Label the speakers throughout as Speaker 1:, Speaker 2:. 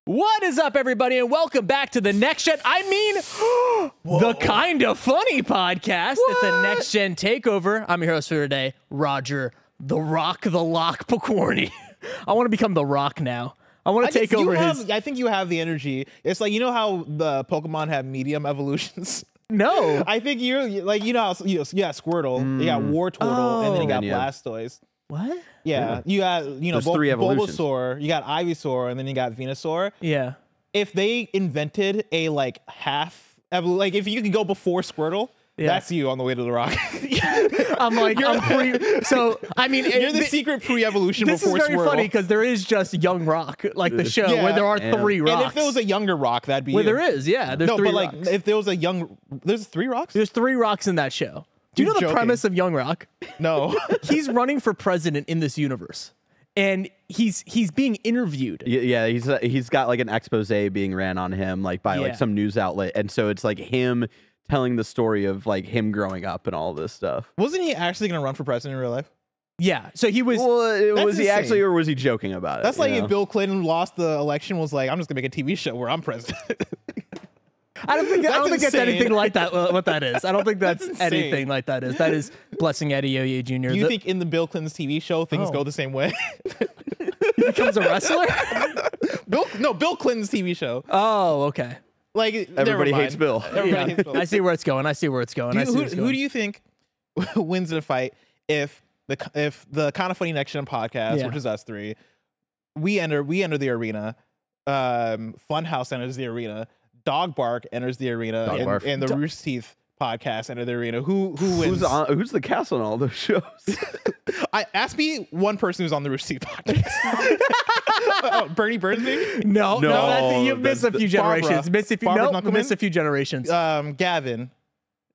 Speaker 1: What is up, everybody, and welcome back to the Next Gen, the KindaFunny podcast. What? It's a Next Gen takeover. I'm your host for today, Roger the Rock, the Lock Picorni. I want to become the Rock now. I want to take over his...
Speaker 2: I think you have the energy. It's like, you know how the Pokemon have medium evolutions?
Speaker 1: No.
Speaker 2: I think you're like, you know how you got Squirtle, you got Wartortle, and then you got Blastoise.
Speaker 1: What?
Speaker 2: Yeah. You got, you know, Bulbasaur, you got Ivysaur, and then you got Venusaur.
Speaker 1: Yeah.
Speaker 2: If they invented a like like if you could go before Squirtle, that's you on the way to the Rock.
Speaker 1: So I mean,
Speaker 2: you're the secret pre-evolution before Squirtle.
Speaker 1: This is very funny because there is just Young Rock, like the show, where there are 3 rocks.
Speaker 2: And if there was a younger Rock, that'd be
Speaker 1: there is, yeah. There's 3
Speaker 2: rocks. Like if there was there's 3 rocks.
Speaker 1: There's 3 rocks in that show. Do you know the premise of Young Rock?
Speaker 2: No.
Speaker 1: He's running for president in this universe, and he's being interviewed.
Speaker 3: Yeah, he's got like an expose being ran on him, like by like some news outlet, and so it's like him telling the story of like him growing up and all this stuff.
Speaker 2: Wasn't he actually going to run for president in real life?
Speaker 1: Yeah, so he was.
Speaker 3: Well, was he actually, or was he joking about it?
Speaker 2: That's like if Bill Clinton lost the election, was like, I'm just gonna make a TV show where I'm president.
Speaker 1: I don't think that's anything like that. What that is, I don't think that's anything like that is. That is blessing Eddie Oye Jr.
Speaker 2: Do you think in the Bill Clinton's TV show things go the same way?
Speaker 1: He becomes a wrestler?
Speaker 2: Bill Clinton's TV show.
Speaker 1: Oh, okay.
Speaker 3: Like everybody hates Bill.
Speaker 2: Everybody hates Bill.
Speaker 1: I see where it's going.
Speaker 2: Who do you think wins in a fight if the KindaFunny Next Gen podcast, which is us 3, we enter the arena, Funhouse enters the arena, Dog Bark enters the arena, and the Rooster Teeth podcast enter the arena. Who wins?
Speaker 3: Who's the cast on all those shows?
Speaker 2: Ask me one person who's on the Rooster Teeth podcast. Bernie Bernsby?
Speaker 1: No, you've missed a few generations. Missed a few generations.
Speaker 2: Gavin.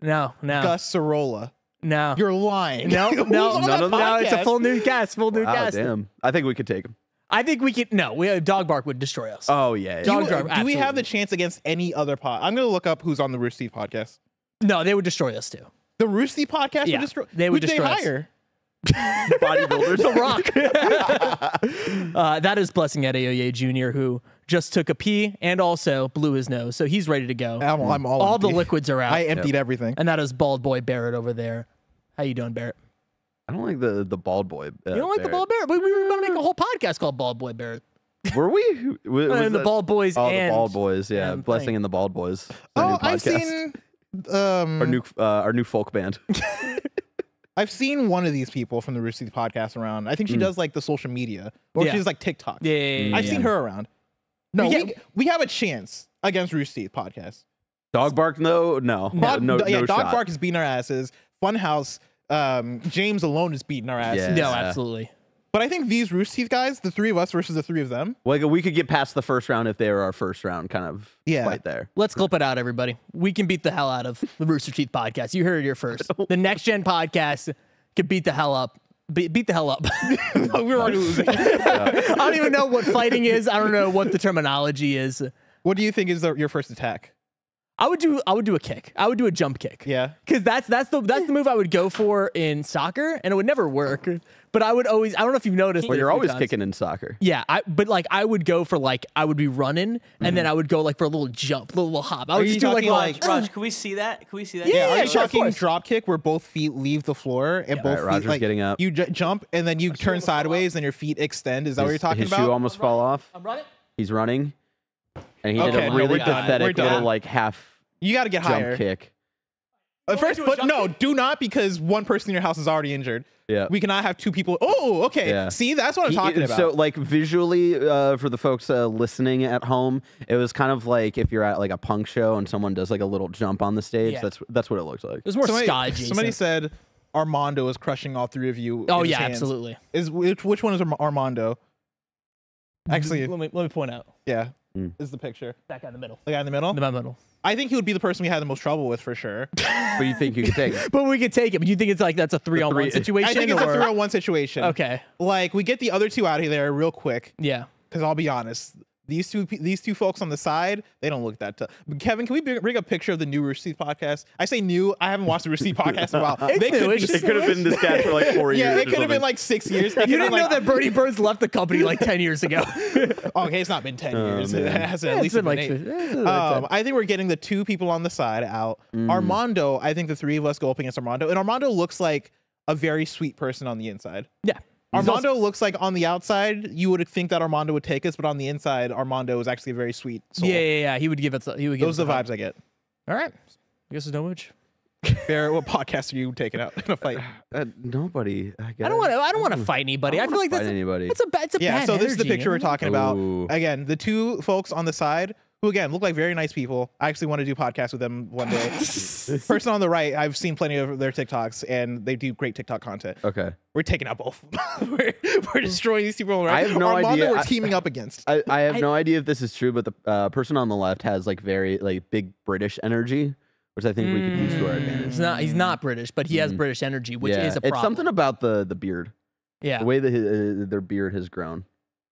Speaker 1: No.
Speaker 2: Gus Sorolla.
Speaker 1: No.
Speaker 2: You're lying.
Speaker 1: No. It's a full new cast.
Speaker 3: Damn. I think we could take him.
Speaker 1: I think we could. No, Dog Bark would destroy us.
Speaker 3: Oh yeah.
Speaker 2: Do we have the chance against any other pod? I'm gonna look up who's on the Rooster Teeth podcast.
Speaker 1: No, they would destroy us too.
Speaker 2: The Rooster Teeth podcast would destroy.
Speaker 1: They would destroy us.
Speaker 2: Hire?
Speaker 3: Bodybuilders.
Speaker 1: The Rock. That is blessing Eddie Oye Jr., who just took a pee and also blew his nose, so he's ready to go.
Speaker 2: I'm all
Speaker 1: the liquids are out.
Speaker 2: I emptied everything.
Speaker 1: And that is bald boy Barrett over there. How you doing, Barrett?
Speaker 3: I don't like the bald boy.
Speaker 1: You don't like the bald Barrett? We were going to make a whole podcast called Bald Boy Barrett.
Speaker 3: Were we?
Speaker 1: And the Bald Boys.
Speaker 3: Oh, the Bald Boys. Yeah, blessing and the Bald Boys.
Speaker 2: I've seen
Speaker 3: our new folk band.
Speaker 2: I've seen one of these people from the Rooster Teeth podcast around. I think she does like the social media, or she's like TikTok.
Speaker 1: Yeah.
Speaker 2: I've seen her around. No, we have a chance against Rooster Teeth podcast.
Speaker 3: Dog Bark, no
Speaker 2: Dog
Speaker 3: shot.
Speaker 2: Bark is beating our asses. Funhouse, James alone is beating our asses.
Speaker 1: Yeah. No, absolutely.
Speaker 2: But I think these Rooster Teeth guys, the 3 of us versus the 3 of them.
Speaker 3: Like we could get past the first round if they were our first round kind of fight there.
Speaker 1: Let's clip it out, everybody. We can beat the hell out of the Rooster Teeth podcast. You heard it here first. The Next Gen podcast could beat the hell up. Beat the hell up.
Speaker 2: We're already losing.
Speaker 1: I don't even know what fighting is. I don't know what the terminology is.
Speaker 2: What do you think is your first attack?
Speaker 1: I would do a kick. I would do a jump kick.
Speaker 2: Yeah.
Speaker 1: Because that's the move I would go for in soccer, and it would never work. But I would always, I don't know if you've noticed.
Speaker 3: Well, you're always kicking in soccer.
Speaker 1: Yeah, but like I would go for like, I would be running, and then I would go like for a little jump, little hop. I would just do like
Speaker 4: Raj, can we see that? Can we see that?
Speaker 2: Yeah, are you talking drop kick where both feet leave the floor and both feet
Speaker 3: Roger's getting up.
Speaker 2: You jump and then you turn sideways and your feet extend. Is that what you're talking about?
Speaker 3: His shoe almost fall off.
Speaker 1: I'm running.
Speaker 3: He's running, and he did a really pathetic little like half.
Speaker 2: You got to get
Speaker 3: jump
Speaker 2: higher.
Speaker 3: Kick.
Speaker 2: First, but no, do not, because one person in your house is already injured.
Speaker 3: Yeah,
Speaker 2: we cannot have 2 people. Oh, okay. Yeah. See, that's what I'm talking about.
Speaker 3: So, like visually, for the folks listening at home, it was kind of like if you're at like a punk show and someone does like a little jump on the stage. Yeah. That's what it looks like.
Speaker 1: There's more sky.
Speaker 2: Somebody said Armando is crushing all 3 of you.
Speaker 1: Oh yeah, absolutely.
Speaker 2: Which one is Armando? Actually,
Speaker 1: let me point out.
Speaker 2: Yeah, is the picture
Speaker 1: that guy in the middle?
Speaker 2: The guy in the middle.
Speaker 1: The middle.
Speaker 2: I think he would be the person we had the most trouble with for sure.
Speaker 3: But you think you could take it?
Speaker 1: But we could take it. But you think it's like that's a 3-on-1 situation?
Speaker 2: I think it's a 3-on-1 situation.
Speaker 1: Okay.
Speaker 2: Like we get the other 2 out of there real quick.
Speaker 1: Yeah.
Speaker 2: Because I'll be honest, These two folks on the side, they don't look that tough. But Kevin, can we bring a picture of the new Rooster Teeth podcast? I say new. I haven't watched the Rooster Teeth podcast in a while.
Speaker 3: It could have been this guy for like 4 years.
Speaker 2: Yeah, it could have been like 6 years.
Speaker 1: You didn't know that Bernie Burns left the company like 10 years ago.
Speaker 2: Okay, it's not been 10 years. It has at least
Speaker 1: been
Speaker 2: been
Speaker 1: like
Speaker 2: 8.
Speaker 1: 10.
Speaker 2: I think we're getting the 2 people on the side out. Armando, I think the 3 of us go up against Armando, and Armando looks like a very sweet person on the inside.
Speaker 1: Yeah.
Speaker 2: Armando looks like on the outside, you would think that Armando would take us, but on the inside, Armando is actually a very sweet soul.
Speaker 1: Yeah. He would give us.
Speaker 2: Those are the vibes I get.
Speaker 1: All right. I guess there's no much.
Speaker 2: Barrett, what podcast are you taking out in a fight?
Speaker 3: Nobody.
Speaker 1: I don't want to fight anybody. I feel like that's
Speaker 3: anybody.
Speaker 1: It's a bad
Speaker 2: so this is the
Speaker 1: energy,
Speaker 2: picture we're talking about.
Speaker 3: Ooh.
Speaker 2: Again, the 2 folks on the side, who again look like very nice people. I actually want to do podcasts with them one day. Person on the right, I've seen plenty of their TikToks, and they do great TikTok content.
Speaker 3: Okay.
Speaker 2: We're taking out both. we're destroying these people. Right?
Speaker 3: I have no
Speaker 2: Armando
Speaker 3: idea.
Speaker 2: We're teaming up against.
Speaker 3: I have no idea if this is true, but the person on the left has like very like big British energy, which I think we could use to our advantage.
Speaker 1: He's not British, but he has British energy, which is a problem.
Speaker 3: It's something about the beard.
Speaker 1: Yeah.
Speaker 3: The way that their beard has grown.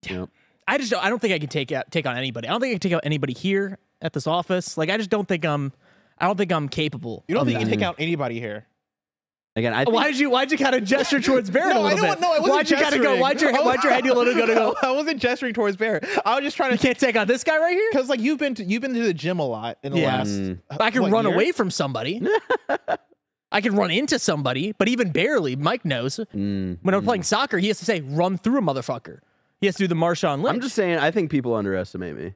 Speaker 1: Yeah.
Speaker 3: Yep.
Speaker 1: I don't think I can take on anybody. I don't think I can take out anybody here at this office. Like I just don't think I'm capable.
Speaker 2: You don't think you can take out anybody here?
Speaker 3: Again, I think,
Speaker 1: why'd you kind of gesture towards Barrett a little bit?
Speaker 2: No, I wasn't
Speaker 1: Why'd you kind of go? Why'd your head a little go?
Speaker 2: I wasn't gesturing towards Barrett. I was just trying to.
Speaker 1: You can't take out this guy right here
Speaker 2: Because like you've been to the gym a lot in the last.
Speaker 1: I can run
Speaker 2: year?
Speaker 1: away from somebody. I can run into somebody, but even barely. Mike knows. When I'm playing soccer, he has to say, run through a motherfucker. He has to do the Marshawn Lynch.
Speaker 3: I'm just saying, I think people underestimate me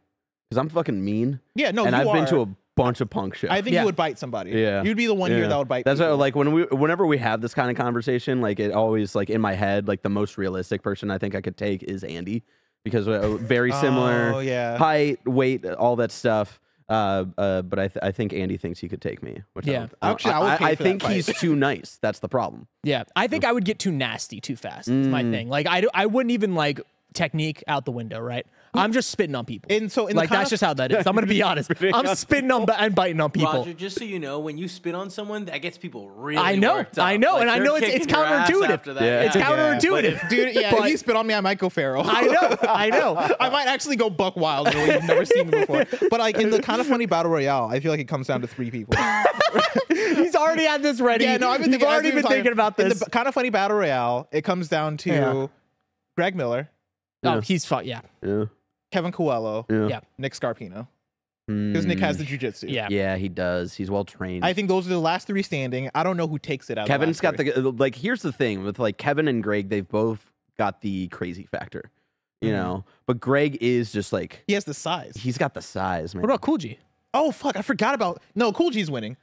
Speaker 3: because I'm fucking mean.
Speaker 2: Yeah, no,
Speaker 3: and
Speaker 2: you
Speaker 3: I've been
Speaker 2: are.
Speaker 3: to a bunch of punk shows.
Speaker 2: I think you would bite somebody.
Speaker 3: Yeah,
Speaker 2: you'd be the one here that would bite.
Speaker 3: That's
Speaker 2: people.
Speaker 3: why, like whenever we have this kind of conversation, like it always like in my head, like the most realistic person I think I could take is Andy because very similar height, weight, all that stuff. But I think Andy thinks he could take me. Which I think he's too nice. That's the problem.
Speaker 1: Yeah, I think I would get too nasty too fast. Is my thing. Like I wouldn't even like technique out the window, right? I'm just spitting on people.
Speaker 2: And so
Speaker 1: like that's just how that is. I'm gonna be honest. I'm spitting on and biting on people.
Speaker 4: Roger, just so you know, when you spit on someone, that gets people really worked up.
Speaker 1: I know,
Speaker 4: like,
Speaker 1: and I know it's counterintuitive.
Speaker 3: Yeah.
Speaker 1: It's counterintuitive.
Speaker 2: Dude, if you spit on me, I might go feral.
Speaker 1: I know.
Speaker 2: I might actually go buck wild in a way you've never seen before. But like in the KindaFunny battle royale, I feel like it comes down to 3 people.
Speaker 1: He's already had this ready.
Speaker 2: Yeah, no,
Speaker 1: You've already been thinking about this.
Speaker 2: In the KindaFunny battle royale, it comes down to Greg Miller.
Speaker 1: Oh, he's fought. Yeah.
Speaker 2: Kevin Coelho.
Speaker 1: Yeah.
Speaker 2: Nick Scarpino. Because Nick has the jiu-jitsu.
Speaker 3: Yeah, he does. He's well trained.
Speaker 2: I think those are the last 3 standing. I don't know who takes it out.
Speaker 3: Kevin's got the like. Here's the thing with like Kevin and Greg, they've both got the crazy factor, you know. But Greg is just like
Speaker 2: he has the size.
Speaker 3: He's got the size, man.
Speaker 1: What about Cool G?
Speaker 2: Oh fuck, I forgot about. No, Cool G's winning.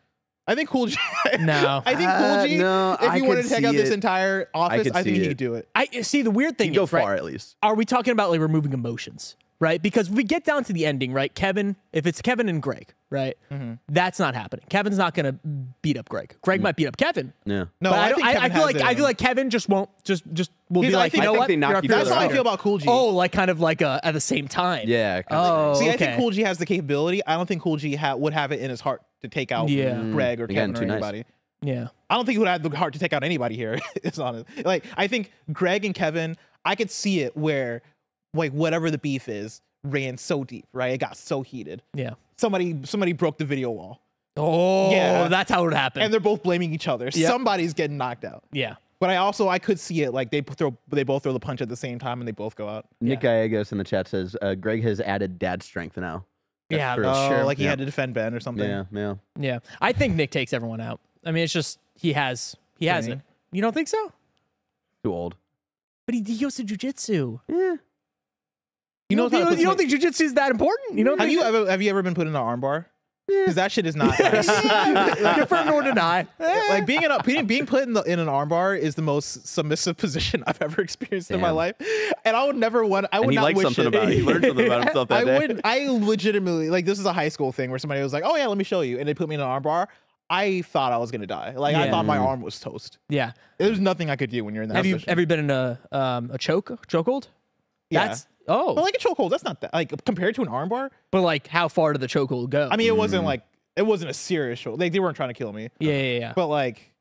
Speaker 2: I think Cool G.
Speaker 1: No,
Speaker 2: I think Cool G.
Speaker 3: No,
Speaker 2: if you wanted to take out this entire office, I think he could do it.
Speaker 1: I see. The weird thing
Speaker 3: He'd go
Speaker 1: is,
Speaker 3: far
Speaker 1: right,
Speaker 3: at least.
Speaker 1: Are we talking about like removing emotions? Right, because if we get down to the ending, right? Kevin, if it's Kevin and Greg, right, that's not happening. Kevin's not gonna beat up Greg. Greg might beat up Kevin.
Speaker 3: Yeah,
Speaker 2: no,
Speaker 1: but I feel like Kevin just won't just will be like, you know what?
Speaker 2: That's how I feel about Cool G.
Speaker 1: Oh, like kind of like at the same time.
Speaker 3: Yeah.
Speaker 1: Oh,
Speaker 2: see,
Speaker 1: okay.
Speaker 2: I think Cool G has the capability. I don't think Cool G would have it in his heart to take out Greg or Kevin or anybody.
Speaker 1: Yeah,
Speaker 2: I don't think he would have the heart to take out anybody here. It's honest. Like I think Greg and Kevin, I could see it where like whatever the beef is ran so deep, right? It got so heated.
Speaker 1: Yeah.
Speaker 2: Somebody broke the video wall.
Speaker 1: Oh, yeah. That's how it would happen.
Speaker 2: And they're both blaming each other. Yep. Somebody's getting knocked out.
Speaker 1: Yeah.
Speaker 2: But I could see it like they both throw the punch at the same time and they both go out.
Speaker 3: Nick Gallegos in the chat says Greg has added dad strength now.
Speaker 1: That's
Speaker 3: true.
Speaker 2: Sure. Like he had to defend Ben or something.
Speaker 3: Yeah.
Speaker 1: I think Nick takes everyone out. I mean, it's just he has it. You don't think so?
Speaker 3: Too old.
Speaker 1: But he goes to jujitsu.
Speaker 3: Yeah.
Speaker 1: You don't think jujitsu is that important? You know?
Speaker 2: Have you ever been put in an armbar? Because that shit is not nice.
Speaker 1: Confirm nor deny.
Speaker 2: Like being put in an armbar is the most submissive position I've ever experienced in my life, and I would never want. I would
Speaker 3: and he
Speaker 2: not
Speaker 3: liked
Speaker 2: wish
Speaker 3: something
Speaker 2: it.
Speaker 3: about it. He learned something about himself that day.
Speaker 2: I legitimately like this is a high school thing where somebody was like, "Oh yeah, let me show you," and they put me in an armbar. I thought I was gonna die. Like I thought my arm was toast.
Speaker 1: Yeah,
Speaker 2: there's nothing I could do when you're in that.
Speaker 1: Have you been in a chokehold?
Speaker 2: Yeah.
Speaker 1: But
Speaker 2: like a chokehold, that's not that like compared to an armbar.
Speaker 1: But like, how far did the chokehold go?
Speaker 2: I mean, it wasn't a serious chokehold. Like they weren't trying to kill me.
Speaker 1: Yeah.
Speaker 2: But like,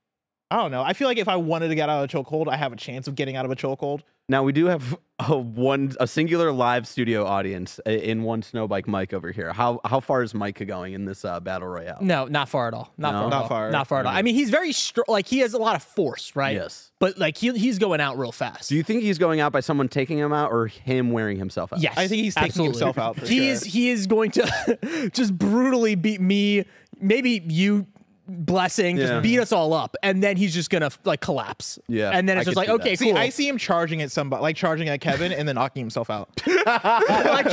Speaker 2: I don't know. I feel like if I wanted to get out of a chokehold, I have a chance of getting out of a chokehold.
Speaker 3: Now we do have a singular live studio audience in one Snowbike Mike over here. How far is Mike going in this battle royale?
Speaker 1: No, not far at all. Not far at all.
Speaker 3: Okay.
Speaker 1: I mean, he's very like he has a lot of force, right?
Speaker 3: Yes.
Speaker 1: But like he's going out real fast.
Speaker 3: Do you think he's going out by someone taking him out or him wearing himself out?
Speaker 1: Yes,
Speaker 2: I think he's taking himself out. For
Speaker 1: he is going to just brutally beat me, maybe you. Blessing, just beat us all up, and then he's just gonna like collapse.
Speaker 3: Yeah,
Speaker 1: and then it's just like, okay, cool.
Speaker 2: See, I see him charging at somebody, like charging at Kevin, and then knocking himself out.
Speaker 1: Like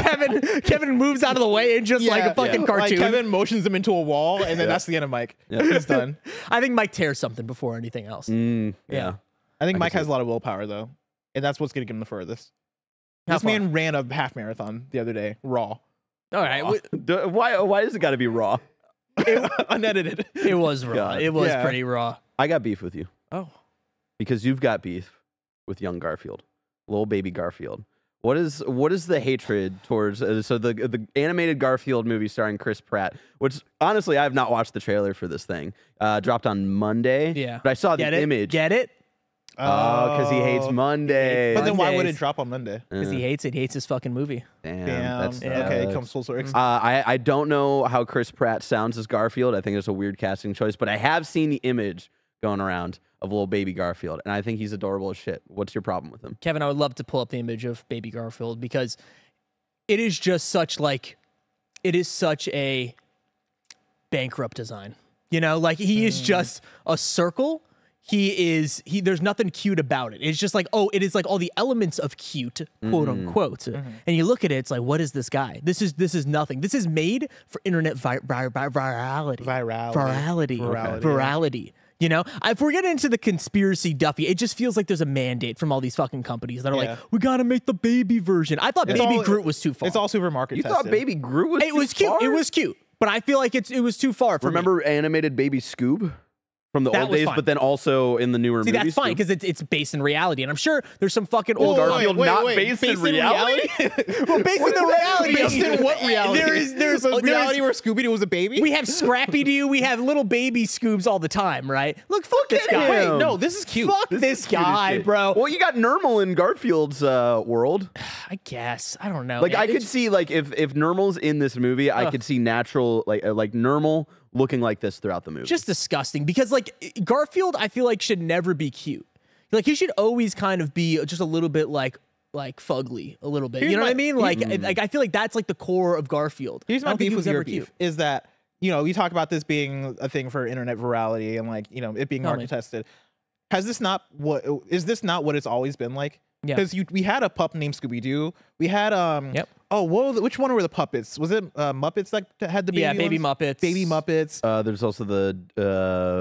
Speaker 1: Kevin moves out of the way and just like a fucking cartoon.
Speaker 2: Like Kevin motions him into a wall, and then that's the end of Mike. He's done.
Speaker 1: I think Mike tears something before anything else.
Speaker 3: Yeah,
Speaker 2: I think Mike has a lot of willpower though, and that's what's gonna get him the furthest. This man ran a half marathon the other day, raw.
Speaker 1: All right,
Speaker 3: why does it got to be raw?
Speaker 2: Unedited.
Speaker 1: It was raw. God. It was pretty raw.
Speaker 3: I got beef with you.
Speaker 1: Oh.
Speaker 3: Because you've got beef with young Garfield, little baby Garfield. What is the hatred towards so the animated Garfield movie starring Chris Pratt, which honestly I have not watched the trailer for this thing. Dropped on Monday.
Speaker 1: Yeah.
Speaker 3: But I saw the image.
Speaker 1: Get it?
Speaker 3: Oh, because he hates Monday.
Speaker 2: But then why would it drop on Monday?
Speaker 1: Because he hates it. He hates his fucking movie.
Speaker 3: Damn.
Speaker 2: Okay, it comes full circle.
Speaker 3: I don't know how Chris Pratt sounds as Garfield. I think it's a weird casting choice, but I have seen the image going around of little baby Garfield, and I think he's adorable as shit. What's your problem with him?
Speaker 1: Kevin, I would love to pull up the image of baby Garfield because it is just such a bankrupt design. You know, like he is just a circle. There's nothing cute about it. It's just like, oh, it is like all the elements of cute, quote unquote. And you look at it, it's like, what is this guy? This is nothing. This is made for internet virality. Virality. You know, if we're getting into the conspiracy Duffy, it just feels like there's a mandate from all these fucking companies that are like, we gotta make the baby version. I thought Baby Groot was too far.
Speaker 2: It's all supermarket.
Speaker 3: You thought Baby Groot was?
Speaker 1: It was cute. It was cute, but I feel like it was too far.
Speaker 3: Remember animated Baby Scoob? From the old days, but then also in the newer movies.
Speaker 1: That's fine because it's based in reality, and I'm sure there's some fucking old
Speaker 3: Garfield not based in reality.
Speaker 1: Well, based in the reality.
Speaker 2: Based in what reality?
Speaker 1: There's
Speaker 2: reality where Scooby-Doo was a baby.
Speaker 1: We have Scrappy-Doo. We have little baby Scoobs all the time, right? Look, fuck this guy.
Speaker 2: Wait, no, this is cute.
Speaker 1: Fuck this guy, bro.
Speaker 3: Well, you got Nermal in Garfield's world.
Speaker 1: I guess. I don't know.
Speaker 3: Like I could see like if Nermal's in this movie, I could see natural like Nermal looking like this throughout the movie.
Speaker 1: Just disgusting because like Garfield, I feel like should never be cute. Like he should always kind of be just a little bit like fugly a little bit. You know what I mean? Like I feel like that's like the core of Garfield.
Speaker 2: Here's my beef with your beef is that, you know, you talk about this being a thing for internet virality and like, you know, it being market tested. Is this not what it's always been like? Yeah. Because we had a pup named Scooby-Doo. We had which one were the puppets? Was it Muppets that had the baby?
Speaker 1: Yeah, Baby Muppets.
Speaker 2: Baby Muppets.
Speaker 3: There's also the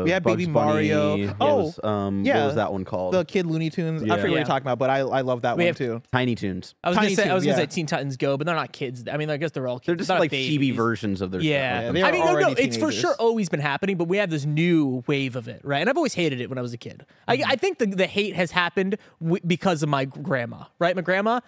Speaker 2: we had
Speaker 3: Bugs
Speaker 2: Baby
Speaker 3: Bunny.
Speaker 2: Mario.
Speaker 3: What was that one called?
Speaker 2: The Kid Looney Tunes. I forget what you're talking about, but I love that one too.
Speaker 3: Tiny Toons.
Speaker 1: I was gonna say Teen Titans Go, but they're not kids. I mean, I guess they're all kids.
Speaker 3: They're just like chibi versions of their stuff.
Speaker 1: I mean, no, it's for sure always been happening, but we have this new wave of it, right? And I've always hated it when I was a kid. I think the hate has happened because of my grandma, right? My grandma,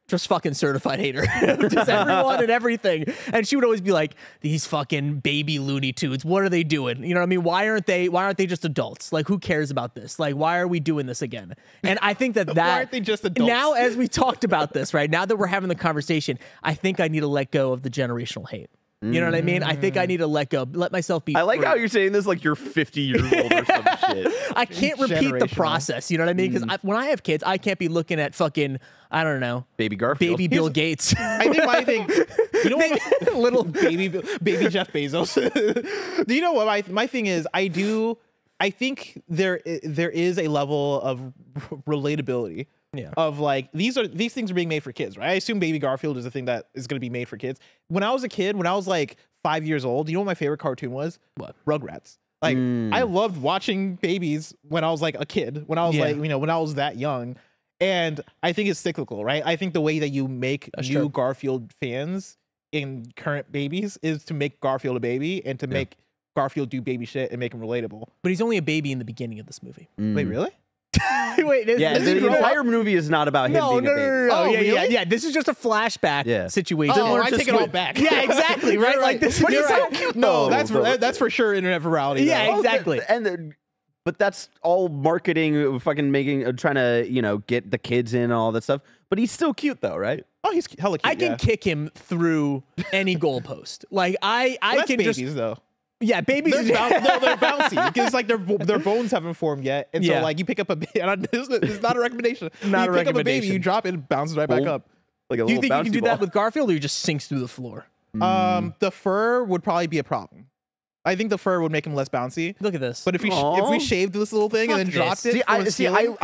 Speaker 1: just fucking certified hater. Just everyone and everything. And she would always be like, these fucking baby Looney Tunes, what are they doing? You know what I mean? Why aren't they just adults? Like, who cares about this? Like, why are we doing this again? And I think that
Speaker 2: why aren't they just adults?
Speaker 1: Now, as we talked about this, right? Now that we're having the conversation, I think I need to let go of the generational hate. You know what I mean? I think I need to let myself be.
Speaker 3: I like how you're saying this like you're 50 years old or some shit.
Speaker 1: I can't repeat the process. You know what I mean? Because when I have kids, I can't be looking at fucking, I don't know,
Speaker 3: Baby Garfield,
Speaker 1: baby Bill Gates.
Speaker 2: I think my thing, you know what, little baby Jeff Bezos. Do you know what my thing is? I think there is a level of relatability. Yeah. Of like these things are being made for kids, right? I assume Baby Garfield is a thing that is going to be made for kids. When I was a kid, when I was like 5 years old, you know what my favorite cartoon was?
Speaker 1: What?
Speaker 2: Rugrats. Like I loved watching babies when I was like a kid. When I was like, you know, when I was that young. And I think it's cyclical, right? I think the way that you make new Garfield fans in current babies is to make Garfield a baby and to make Garfield do baby shit and make him relatable.
Speaker 1: But he's only a baby in the beginning of this movie.
Speaker 2: Wait, really?
Speaker 1: Wait,
Speaker 3: the entire movie is not about him being a baby.
Speaker 1: No.
Speaker 2: Oh, really?
Speaker 1: Yeah. This is just a flashback situation.
Speaker 2: Oh, I take it all back.
Speaker 1: Yeah, exactly. Right, like this.
Speaker 2: But he's so cute. No, that's for sure internet virality.
Speaker 1: Yeah, exactly.
Speaker 3: And but that's all marketing, fucking trying to, get the kids in and all that stuff. But he's still cute though, right?
Speaker 2: Oh, he's hella cute.
Speaker 1: I can kick him through any goalpost. Like I can
Speaker 2: babies,
Speaker 1: just
Speaker 2: though.
Speaker 1: Yeah, babies.
Speaker 2: They're bouncy because like their bones haven't formed yet, and so like you pick up a baby. It's not a recommendation.
Speaker 1: Not
Speaker 2: you
Speaker 1: a
Speaker 2: pick up a baby,
Speaker 1: recommendation.
Speaker 2: you drop it, it bounces right back up.
Speaker 3: Like a
Speaker 1: do you think you can do
Speaker 3: ball.
Speaker 1: that with Garfield, or he just sinks through the floor?
Speaker 2: The fur would probably be a problem. I think the fur would make him less bouncy.
Speaker 1: Look at this.
Speaker 2: But if we shaved this little thing and then dropped it,
Speaker 3: I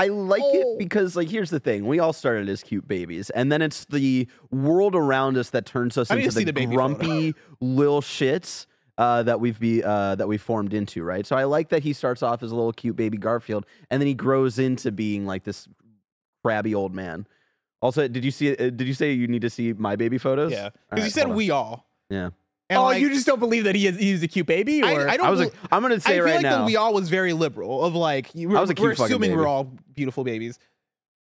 Speaker 3: like it because like here's the thing: we all started as cute babies, and then it's the world around us that turns us into the grumpy little shits that we've formed into, right? So I like that he starts off as a little cute baby Garfield, and then he grows into being like this crabby old man. Also, did you say you need to see my baby photos?
Speaker 2: Yeah, because you said we all.
Speaker 3: Yeah.
Speaker 2: And like,
Speaker 1: you just don't believe that he's a cute baby? Or
Speaker 2: I was
Speaker 3: like, I'm gonna say right now. I feel
Speaker 2: like the we all was very liberal. Of like, we're assuming we're all beautiful babies,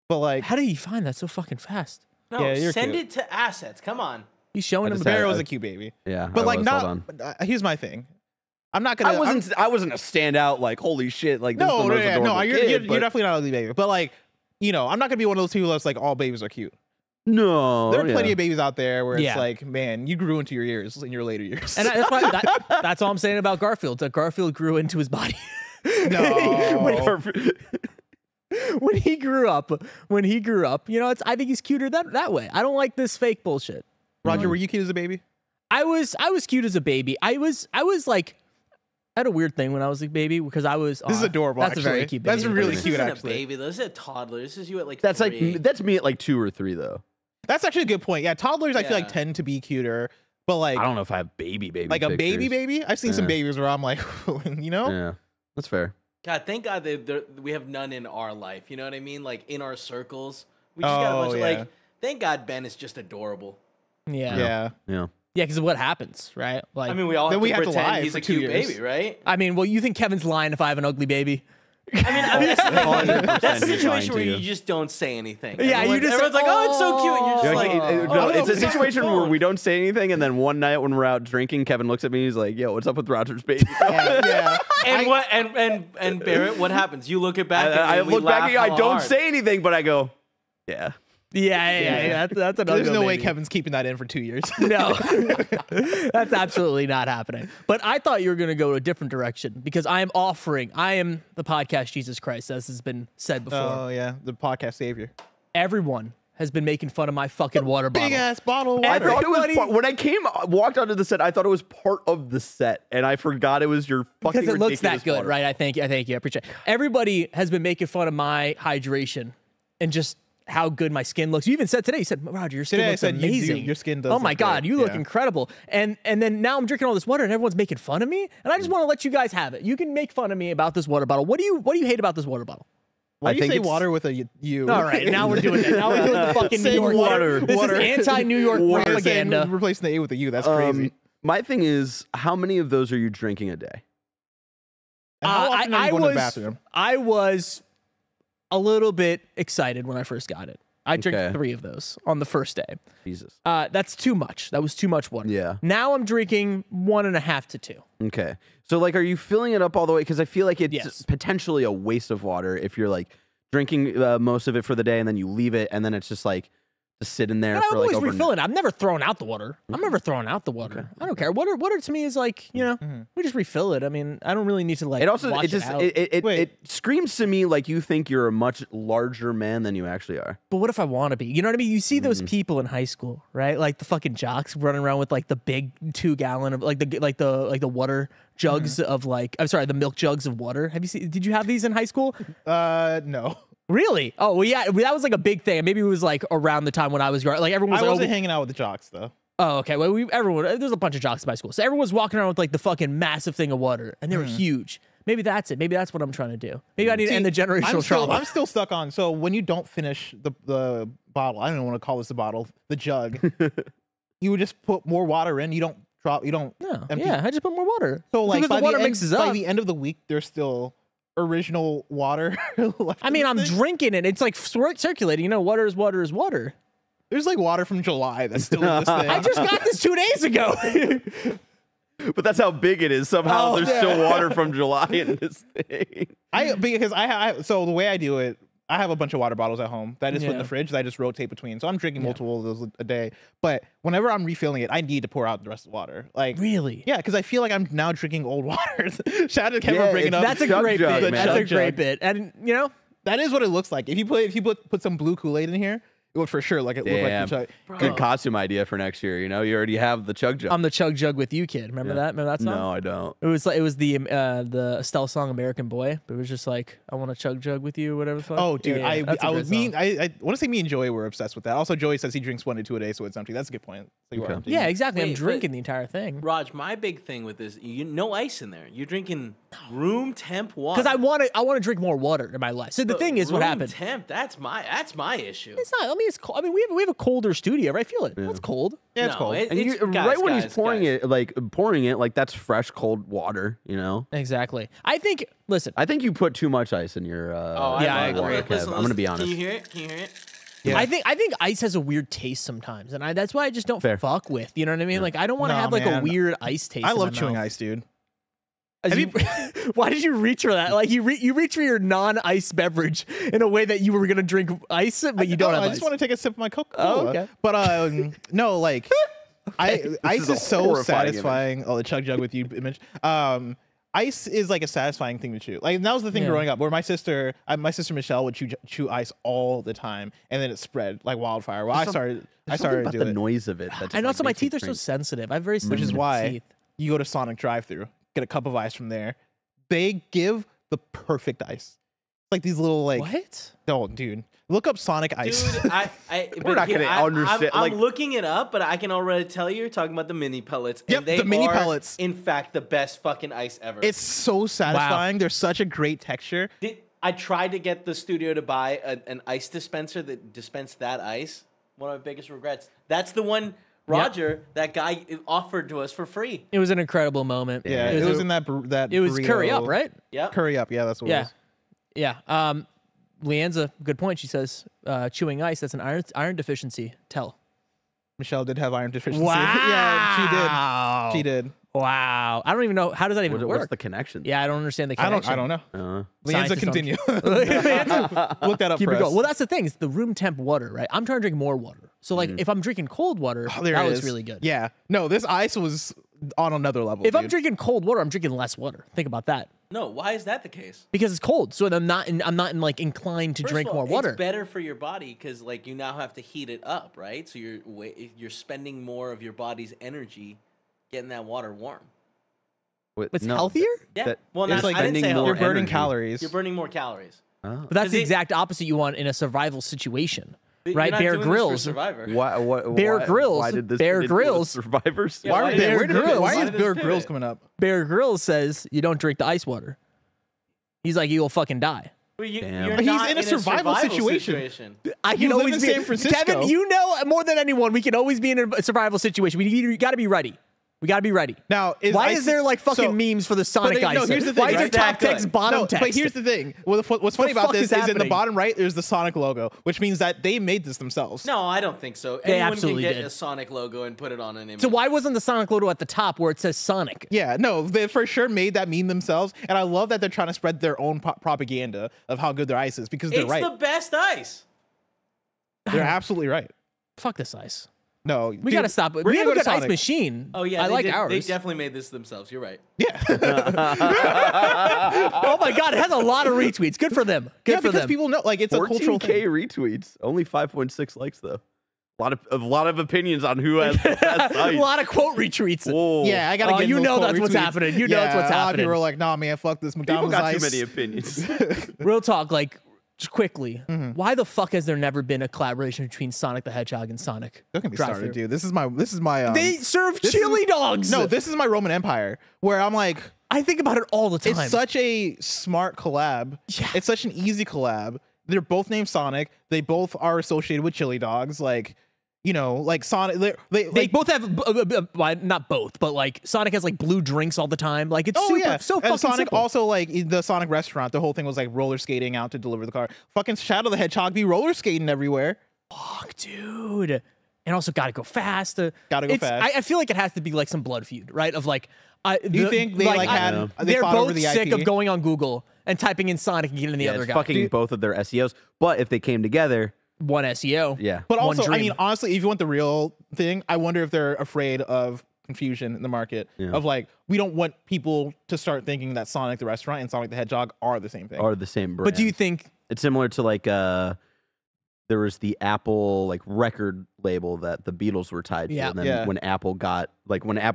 Speaker 2: but like,
Speaker 1: how do you find that so fucking fast?
Speaker 4: No, yeah, send it to assets. Come on.
Speaker 1: He's showing him.
Speaker 2: Barrett was a cute baby.
Speaker 3: Yeah,
Speaker 2: but like not. Here's my thing. I'm not gonna.
Speaker 3: I wasn't a standout. Like holy shit. Like this
Speaker 2: no,
Speaker 3: is the most adorable
Speaker 2: you're definitely not an ugly baby. But like, I'm not gonna be one of those people that's like all babies are cute.
Speaker 3: No,
Speaker 2: there are plenty of babies out there where it's like, man, you grew into your years in your later years.
Speaker 1: And that's all I'm saying about Garfield. That Garfield grew into his body.
Speaker 2: No,
Speaker 1: when he grew up, I think he's cuter that way. I don't like this fake bullshit.
Speaker 2: Roger, were you cute as a baby?
Speaker 1: I was cute as a baby. I was like, I had a weird thing when I was a baby because I was.
Speaker 2: This is adorable.
Speaker 1: That's
Speaker 2: actually.
Speaker 1: a very cute baby.
Speaker 2: That's really cute.
Speaker 4: Actually, a baby. This is a toddler. This is you at like.
Speaker 3: That's
Speaker 4: 3.
Speaker 3: like that's me at like 2 or 3 though.
Speaker 2: That's actually a good point. Yeah, toddlers I feel like tend to be cuter, but like
Speaker 3: I don't know if I have baby
Speaker 2: like a baby. I've seen some babies where I'm like,
Speaker 3: Yeah, that's fair.
Speaker 4: God, thank God we have none in our life. You know what I mean? Like in our circles, we just got a bunch of like. Thank God Ben is just adorable.
Speaker 1: Yeah, because of what happens, right? Like,
Speaker 4: I mean, we all have to pretend he's a cute baby, right?
Speaker 1: I mean, well, you think Kevin's lying if I have an ugly baby?
Speaker 4: I mean, that's a situation where you just don't say anything.
Speaker 1: Yeah,
Speaker 4: everyone's like, "Oh, it's so cute," and you're just like,
Speaker 3: it's a situation where we don't say anything, and then one night when we're out drinking, Kevin looks at me, he's like, "Yo, what's up with Roger's baby?"
Speaker 2: Yeah.
Speaker 4: And Barrett, what happens? You look back.
Speaker 3: I look back at you. I don't say anything, but I go, "Yeah."
Speaker 1: Yeah. That's another.
Speaker 2: There's no way Kevin's keeping that in for 2 years.
Speaker 1: No, that's absolutely not happening. But I thought you were going to go a different direction because I am the podcast Jesus Christ, as has been said before.
Speaker 2: Oh yeah, the podcast savior.
Speaker 1: Everyone has been making fun of my fucking water bottle.
Speaker 2: Big ass bottle of
Speaker 3: I
Speaker 2: water.
Speaker 3: thought it was when I walked onto the set. I thought it was part of the set, and I forgot it was your fucking.
Speaker 1: Because it looks that good,
Speaker 3: water.
Speaker 1: right? I thank you. I appreciate it. Everybody has been making fun of my hydration and just how good my skin looks. You even said today, you said, Roger, your skin looks amazing.
Speaker 2: Your skin does.
Speaker 1: Oh my God, you look incredible. And then now I'm drinking all this water and everyone's making fun of me. And I just want to let you guys have it. You can make fun of me about this water bottle. What do you hate about this water bottle?
Speaker 2: Why do you say water with a U?
Speaker 1: All right, now we're doing it. Now we're doing the fucking New York water. This is anti-New York propaganda.
Speaker 2: Replacing the A with a U. That's crazy.
Speaker 3: My thing is, how many of those are you drinking a day?
Speaker 2: How often are you going to the bathroom?
Speaker 1: I was a little bit excited when I first got it. I drank 3 of those on the first day.
Speaker 3: Jesus.
Speaker 1: That's too much. That was too much water.
Speaker 3: Yeah.
Speaker 1: Now I'm drinking 1.5 to 2.
Speaker 3: Okay. So like, are you filling it up all the way? Because I feel like it's potentially a waste of water if you're like drinking most of it for the day and then you leave it and then it's just like to sit in there.
Speaker 1: I'm always refilling it. I'm never throwing out the water. I'm never throwing out the water. Okay. I don't care. Water to me is like, we just refill it. I mean, I don't really need to like.
Speaker 3: It also it screams to me like you think you're a much larger man than you actually are.
Speaker 1: But what if I want to be? You know what I mean? You see those people in high school, right? Like the fucking jocks running around with like the big 2-gallon of like the water jugs of like the milk jugs of water. Did you have these in high school?
Speaker 2: No.
Speaker 1: Really? Oh, well, yeah. That was like a big thing. Maybe it was like around the time when I was growing. Like everyone was.
Speaker 2: I wasn't hanging out with the jocks though.
Speaker 1: Oh, okay. Well, there's a bunch of jocks in my school, so everyone was walking around with like the fucking massive thing of water, and they were huge. Maybe that's it. Maybe that's what I'm trying to do. Maybe I need to end the generational trauma.
Speaker 2: I'm still stuck on. So when you don't finish the bottle, I don't want to call this a bottle, the jug. You would just put more water in. You don't drop. You don't.
Speaker 1: No.
Speaker 2: Empty.
Speaker 1: Yeah, I just put more water.
Speaker 2: So like
Speaker 1: because the water mixes up.
Speaker 2: By the end of the week, there's still original water left.
Speaker 1: I mean, I'm drinking it. It's like circulating. Water is water is water.
Speaker 2: There's like water from July that's still in this thing.
Speaker 1: I just got this 2 days ago.
Speaker 3: But that's how big it is. Somehow there's still water from July in this thing.
Speaker 2: So the way I do it, I have a bunch of water bottles at home that I just put in the fridge that I just rotate between. So I'm drinking multiple of those a day. But whenever I'm refilling it, I need to pour out the rest of the water. Like
Speaker 1: really?
Speaker 2: Yeah, because I feel like I'm now drinking old water. Shout out to Kevin for bringing up.
Speaker 1: That's a great bit. That's a great bit. And you know,
Speaker 2: that is what it looks like. If you put some blue Kool-Aid in here, it would for sure look like the chug.
Speaker 3: Good costume idea for next year. You know, you already have the chug jug.
Speaker 1: I'm the chug jug with you, kid. Remember that? Remember that song?
Speaker 3: No, I don't.
Speaker 1: It was the Estelle song "American Boy," but it was just like I want to chug jug with you, whatever the fuck.
Speaker 2: Oh, dude, I want to say me and Joey were obsessed with that. Also, Joey says he drinks 1 to 2 a day, so it's empty. That's a good point. So
Speaker 1: yeah, exactly. I'm drinking the entire thing.
Speaker 4: Raj, my big thing with this, no ice in there. You're drinking room temp water.
Speaker 1: Because I want to drink more water in my life. So the thing is, what happened?
Speaker 4: Temp. That's my issue.
Speaker 1: It's not. I mean, it's cold. I mean, we have a colder studio, right? I feel it. It's cold.
Speaker 2: Yeah, it's cold.
Speaker 3: When he's pouring it, like that's fresh cold water. You know.
Speaker 1: Exactly. I think. Listen.
Speaker 3: I think you put too much ice in your.
Speaker 1: I agree.
Speaker 3: I'm gonna be honest.
Speaker 4: Can you hear it? Can you hear it?
Speaker 1: Yeah. I think ice has a weird taste sometimes, and that's why I just don't fuck with. You know what I mean? Like I don't want to have like a weird ice taste.
Speaker 2: I love chewing ice, dude.
Speaker 1: Why did you reach for that? Like you reach for your non-ice beverage in a way that you were gonna drink ice, but you don't have ice.
Speaker 2: I just want to take a sip of my Coca-Cola.
Speaker 1: Oh, okay.
Speaker 2: But no, like ice is so satisfying. Oh, the chug jug with you image. Ice is like a satisfying thing to chew. Like that was the thing growing up, where my sister Michelle would chew ice all the time, and then it spread like wildfire. Well, I started to do
Speaker 3: the noise of it.
Speaker 1: And also, my teeth are so sensitive. I have very sensitive teeth.
Speaker 2: Which is why you go to Sonic drive-thru, get a cup of ice from there. They give the perfect ice. Like these little like
Speaker 1: what?
Speaker 2: Oh, dude. Look up Sonic Ice.
Speaker 4: Dude,
Speaker 3: we're not going to understand.
Speaker 4: I'm looking it up, but I can already tell you're talking about the mini pellets.
Speaker 2: Yep,
Speaker 4: and they
Speaker 2: the mini
Speaker 4: are,
Speaker 2: pellets.
Speaker 4: In fact, the best fucking ice ever.
Speaker 2: It's so satisfying. Wow. They're such a great texture.
Speaker 4: I tried to get the studio to buy an ice dispenser that dispensed that ice. One of my biggest regrets. That's the one, Roger, that guy offered to us for free.
Speaker 1: It was an incredible moment.
Speaker 2: Yeah, it was in that
Speaker 1: It was Curry Up, right?
Speaker 4: Yeah,
Speaker 2: Curry Up. Yeah, that's what it was.
Speaker 1: Yeah. Leanne's a good point. She says, chewing ice, that's an iron deficiency. Tell.
Speaker 2: Michelle did have iron deficiency.
Speaker 1: Wow.
Speaker 2: Yeah, she did.
Speaker 1: Wow. I don't even know. How does that even work?
Speaker 3: What's the connection?
Speaker 1: Yeah, I don't understand the connection.
Speaker 2: I don't know. Leanne's continue.
Speaker 1: Look
Speaker 2: that up
Speaker 1: Keep
Speaker 2: for
Speaker 1: it
Speaker 2: us.
Speaker 1: going. Well, that's the thing. It's the room temp water, right? I'm trying to drink more water. So, like, if I'm drinking cold water, that was really good.
Speaker 2: Yeah. No, this ice was on another level.
Speaker 1: If I'm drinking cold water, I'm drinking less water. Think about that.
Speaker 4: No, why is that the case?
Speaker 1: Because it's cold, so I'm not like inclined to drink more water.
Speaker 4: It's better for your body because like you now have to heat it up, right? So you're spending more of your body's energy getting that water warm.
Speaker 1: It's healthier?
Speaker 4: Yeah. Well,
Speaker 2: it's like you're burning calories.
Speaker 4: You're burning more calories.
Speaker 1: Oh. But that's the exact opposite you want in a survival situation. Right,
Speaker 4: Bear
Speaker 1: Grylls.
Speaker 4: Survivor.
Speaker 1: Bear Grylls.
Speaker 3: Why did this
Speaker 1: Bear Grylls.
Speaker 3: Survivors?
Speaker 4: Yeah,
Speaker 2: why is Bear Grylls coming up?
Speaker 1: Bear Grylls says you don't drink the ice water. He's like, you'll fucking die.
Speaker 4: Well,
Speaker 2: he's in a survival situation.
Speaker 1: I can always be
Speaker 2: in San Francisco.
Speaker 1: Kevin, you know more than anyone. We can always be in a survival situation. We got to be ready. We got to be ready.
Speaker 2: Now,
Speaker 1: why is there like fucking memes for the Sonic ice?
Speaker 2: No, here's the thing.
Speaker 1: Why is there top text, bottom text?
Speaker 2: But here's the thing. What's funny about this is in the bottom right, there's the Sonic logo, which means that they made this themselves.
Speaker 4: No, I don't think so.
Speaker 1: They
Speaker 4: Anyone
Speaker 1: absolutely
Speaker 4: can get
Speaker 1: did.
Speaker 4: a Sonic logo and put it on an image.
Speaker 1: So why wasn't the Sonic logo at the top where it says Sonic?
Speaker 2: Yeah, no, they for sure made that meme themselves, and I love that they're trying to spread their own propaganda of how good their ice is because they're right.
Speaker 4: It's the best ice.
Speaker 2: They're absolutely right.
Speaker 1: Fuck this ice.
Speaker 2: No,
Speaker 1: we gotta stop. We have a good ice machine.
Speaker 4: Oh yeah,
Speaker 1: I like ours.
Speaker 4: They definitely made this themselves. You're right.
Speaker 2: Yeah.
Speaker 1: Oh my god, it has a lot of retweets. Good for them. Good for
Speaker 2: because
Speaker 1: them.
Speaker 2: people know, like it's a cultural thing.
Speaker 3: 14K retweets, only 5.6 likes though. A lot of opinions on who has the best ice.
Speaker 1: A lot of quote retweets.
Speaker 3: Whoa.
Speaker 2: Yeah, I gotta get.
Speaker 1: You know
Speaker 2: that's
Speaker 1: that's what's happening. You know that's what's happening.
Speaker 2: A lot of people are like, "Nah, man, fuck this McDonald's
Speaker 3: People got
Speaker 2: ice."
Speaker 3: too many opinions.
Speaker 1: Real talk, like. Just quickly, why the fuck has there never been a collaboration between Sonic the Hedgehog and Sonic?
Speaker 2: Don't get me started, dude. This is my.
Speaker 1: They serve chili dogs.
Speaker 2: No, this is my Roman Empire, where I'm like,
Speaker 1: I think about it all the time.
Speaker 2: It's such a smart collab.
Speaker 1: Yeah.
Speaker 2: It's such an easy collab. They're both named Sonic. They both are associated with chili dogs. Like, you know, like Sonic. They
Speaker 1: both have not both, but like Sonic has like blue drinks all the time. Like it's so
Speaker 2: and
Speaker 1: fucking
Speaker 2: Sonic
Speaker 1: simple.
Speaker 2: Also, like the Sonic restaurant, the whole thing was like roller skating out to deliver the car. Fucking Shadow the Hedgehog be roller skating everywhere.
Speaker 1: Fuck, dude. and also got to go fast.
Speaker 2: Gotta go fast.
Speaker 1: I feel like it has to be like some blood feud, right? Of like,
Speaker 2: do you think they
Speaker 1: they're both
Speaker 2: the
Speaker 1: sick
Speaker 2: IP?
Speaker 1: of going on Google and typing in Sonic and getting the other
Speaker 3: it's
Speaker 1: guy.
Speaker 3: fucking both of their SEOs. But if they came together,
Speaker 1: One SEO.
Speaker 3: yeah.
Speaker 2: But
Speaker 1: One
Speaker 2: also, I
Speaker 1: dream.
Speaker 2: mean, honestly, if you want the real thing, I wonder if they're afraid of confusion in the market. Of like, we don't want people to start thinking that Sonic the Restaurant and Sonic the Hedgehog are the same thing.
Speaker 3: Are the same brand.
Speaker 1: But do you think
Speaker 3: it's similar to like there was the Apple like record label that the Beatles were tied to,
Speaker 1: Yeah.
Speaker 3: and then when Apple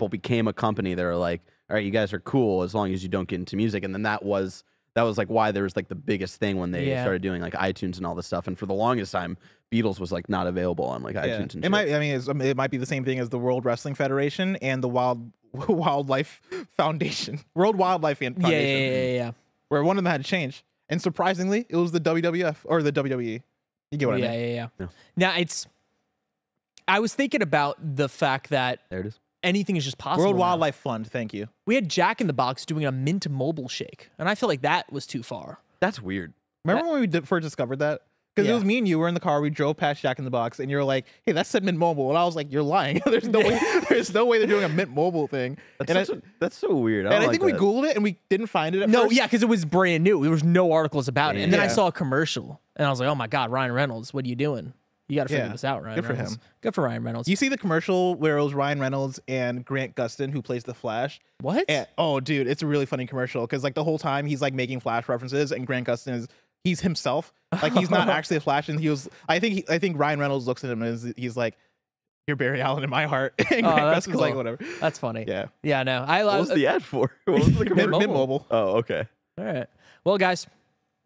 Speaker 3: became a company, they were like, all right, you guys are cool as long as you don't get into music, and then that was like why there was like the biggest thing when they started doing like iTunes and all this stuff, and for the longest time, Beatles was like not available on like iTunes and shit.
Speaker 2: It might be the same thing as the World Wrestling Federation and the Wildlife Foundation, World Wildlife Foundation.
Speaker 1: Yeah.
Speaker 2: Where one of them had to change, and surprisingly, it was the WWF or the WWE. You get what I mean?
Speaker 1: Yeah. Now I was thinking about the fact that
Speaker 3: There it is.
Speaker 1: anything is just possible.
Speaker 2: World
Speaker 1: now.
Speaker 2: Wildlife Fund. Thank you.
Speaker 1: We had Jack in the Box doing a mint mobile shake, and I feel like that was too far.
Speaker 3: That's weird.
Speaker 2: Remember when we first discovered that? Because it was me and you were in the car. We drove past Jack in the Box, and you were like, "Hey, that said Mint Mobile," and I was like, "You're lying. There's no way. There's no way they're doing a Mint Mobile thing."
Speaker 3: That's so weird.
Speaker 2: I think we Googled it and we didn't find it. At
Speaker 1: No,
Speaker 2: first.
Speaker 1: yeah, because it was brand new. There was no articles about it, and then I
Speaker 2: Yeah.
Speaker 1: saw a commercial, and I was like, "Oh my God, Ryan Reynolds, what are you doing? You got to figure this out, Ryan."
Speaker 2: Good for
Speaker 1: Reynolds.
Speaker 2: him.
Speaker 1: Good for Ryan Reynolds.
Speaker 2: You see the commercial where it was Ryan Reynolds and Grant Gustin who plays the Flash?
Speaker 1: What?
Speaker 2: And, oh, dude, it's a really funny commercial because like the whole time he's like making Flash references, and Grant Gustin he's himself. Like he's not actually a Flash, and he was. I think Ryan Reynolds looks at him and he's like, "You're Barry Allen in my heart." And Grant
Speaker 1: that's
Speaker 2: Gustin's
Speaker 1: cool.
Speaker 2: like, "Whatever."
Speaker 1: That's funny.
Speaker 2: Yeah.
Speaker 1: Yeah, no.
Speaker 3: What was the ad for? What was the commercial?
Speaker 2: Mint Mobile.
Speaker 3: Oh, okay.
Speaker 1: All right. Well, guys,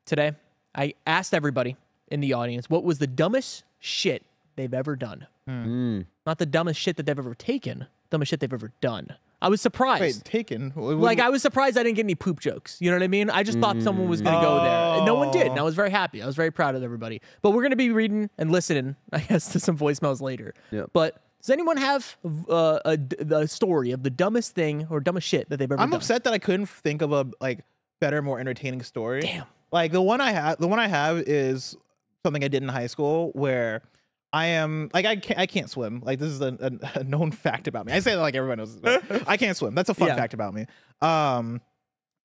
Speaker 1: today I asked everybody in the audience what was the dumbest shit they've ever done. Not the dumbest shit that they've ever taken, dumbest shit they've ever done. I was surprised.
Speaker 2: Wait, taken?
Speaker 1: Like, I was surprised I didn't get any poop jokes. You know what I mean? I just thought someone was going to go there. And no one did. And I was very happy. I was very proud of everybody. But we're going to be reading and listening, I guess, to some voicemails later.
Speaker 3: Yep.
Speaker 1: But does anyone have a story of the dumbest thing or dumbest shit that they've ever done?
Speaker 2: I'm upset that I couldn't think of a like better, more entertaining story.
Speaker 1: Damn.
Speaker 2: Like the one I have is something I did in high school where I am like I can't swim. Like this is a known fact about me. I say that like everyone knows this, but I can't swim. That's a fun fact about me.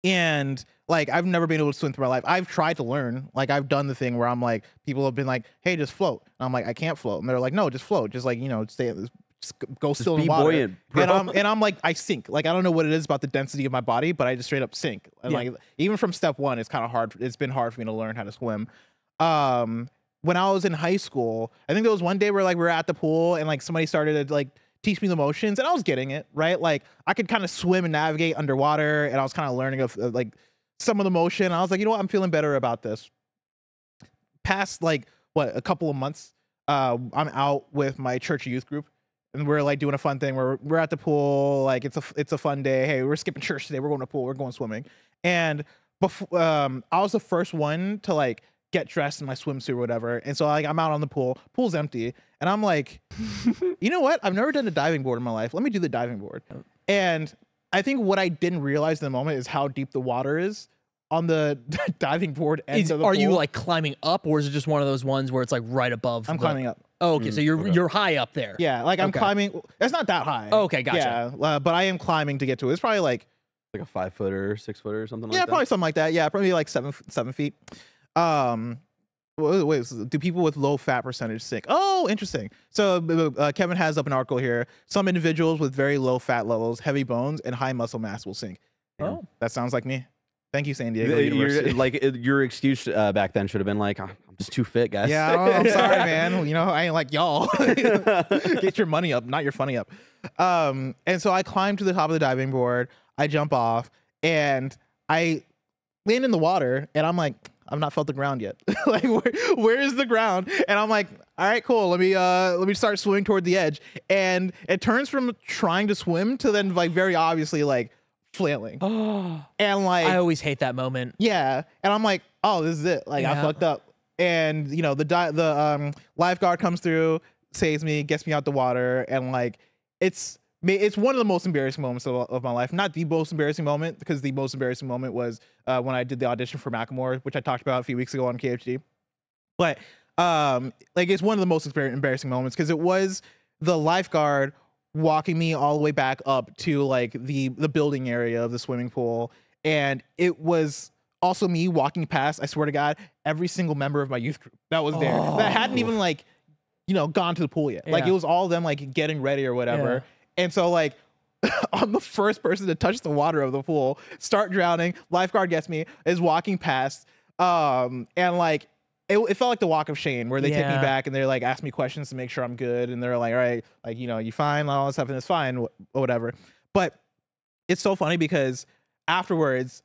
Speaker 2: And like I've never been able to swim through my life. I've tried to learn. Like I've done the thing where I'm like, people have been like, "Hey, just float." And I'm like, "I can't float." And they're like, "No, just float. Just like stay. Just go still in
Speaker 3: be
Speaker 2: the water."
Speaker 3: buoyant, bro.
Speaker 2: And I'm like, I sink. Like I don't know what it is about the density of my body, but I just straight up sink. And like even from step one, it's kind of hard. It's been hard for me to learn how to swim. When I was in high school, I think there was one day where like we were at the pool and like somebody started to like teach me the motions, and I was getting it right. Like I could kind of swim and navigate underwater, and I was kind of learning of like some of the motion. I was like, you know what, I'm feeling better about this. Past like a couple of months, I'm out with my church youth group, and we're like doing a fun thing where we're at the pool. Like it's a fun day. Hey, we're skipping church today. We're going to the pool. We're going swimming. And before I was the first one to like get dressed in my swimsuit or whatever. And so like I'm out on the pool. Pool's empty, and I'm like, you know what? I've never done a diving board in my life. Let me do the diving board. And I think what I didn't realize in the moment is how deep the water is on the diving board end of the
Speaker 1: Are
Speaker 2: pool.
Speaker 1: you like climbing up, or is it just one of those ones where it's like right above?
Speaker 2: I'm climbing up.
Speaker 1: Oh, okay. So you're high up there.
Speaker 2: Yeah, like I'm climbing. It's not that high.
Speaker 1: Oh, okay, gotcha.
Speaker 2: Yeah, but I am climbing to get to it. It's probably like
Speaker 3: a 5-footer, 6-footer, or something like that.
Speaker 2: Yeah, probably something like that. Yeah, probably like 7 feet. Wait, do people with low fat percentage sink? Oh, interesting. So Kevin has up an article here. Some individuals with very low fat levels, heavy bones, and high muscle mass will sink.
Speaker 1: Oh,
Speaker 2: that sounds like me. Thank you, San Diego University.
Speaker 3: Your excuse back then should have been like, I'm just too fit, guys.
Speaker 2: Yeah, I'm sorry, man. You know, I ain't like y'all. Get your money up, not your funny up. And so I climb to the top of the diving board. I jump off, and I land in the water, and I'm like, I've not felt the ground yet. Like, where is the ground? And I'm like, all right, cool. Let me start swimming toward the edge. And it turns from trying to swim to then like very obviously like flailing. And like
Speaker 1: I always hate that moment.
Speaker 2: Yeah. And I'm like, oh, this is it. Like I fucked up. And you know, the lifeguard comes through, saves me, gets me out the water, and like it's one of the most embarrassing moments of my life. Not the most embarrassing moment, because the most embarrassing moment was when I did the audition for Macklemore, which I talked about a few weeks ago on KHD. But like it's one of the most embarrassing moments because it was the lifeguard walking me all the way back up to like the building area of the swimming pool, and it was also me walking past, I swear to God, every single member of my youth group that was there that hadn't even like, you know, gone to the pool yet. Like it was all them like getting ready or whatever. And so like I'm the first person to touch the water of the pool, start drowning, lifeguard gets me, is walking past, and like it felt like the walk of shame where they take me back and they're like ask me questions to make sure I'm good, and they're like, all right, like, you know, you fine, all this stuff, and it's fine, whatever. But it's so funny because afterwards,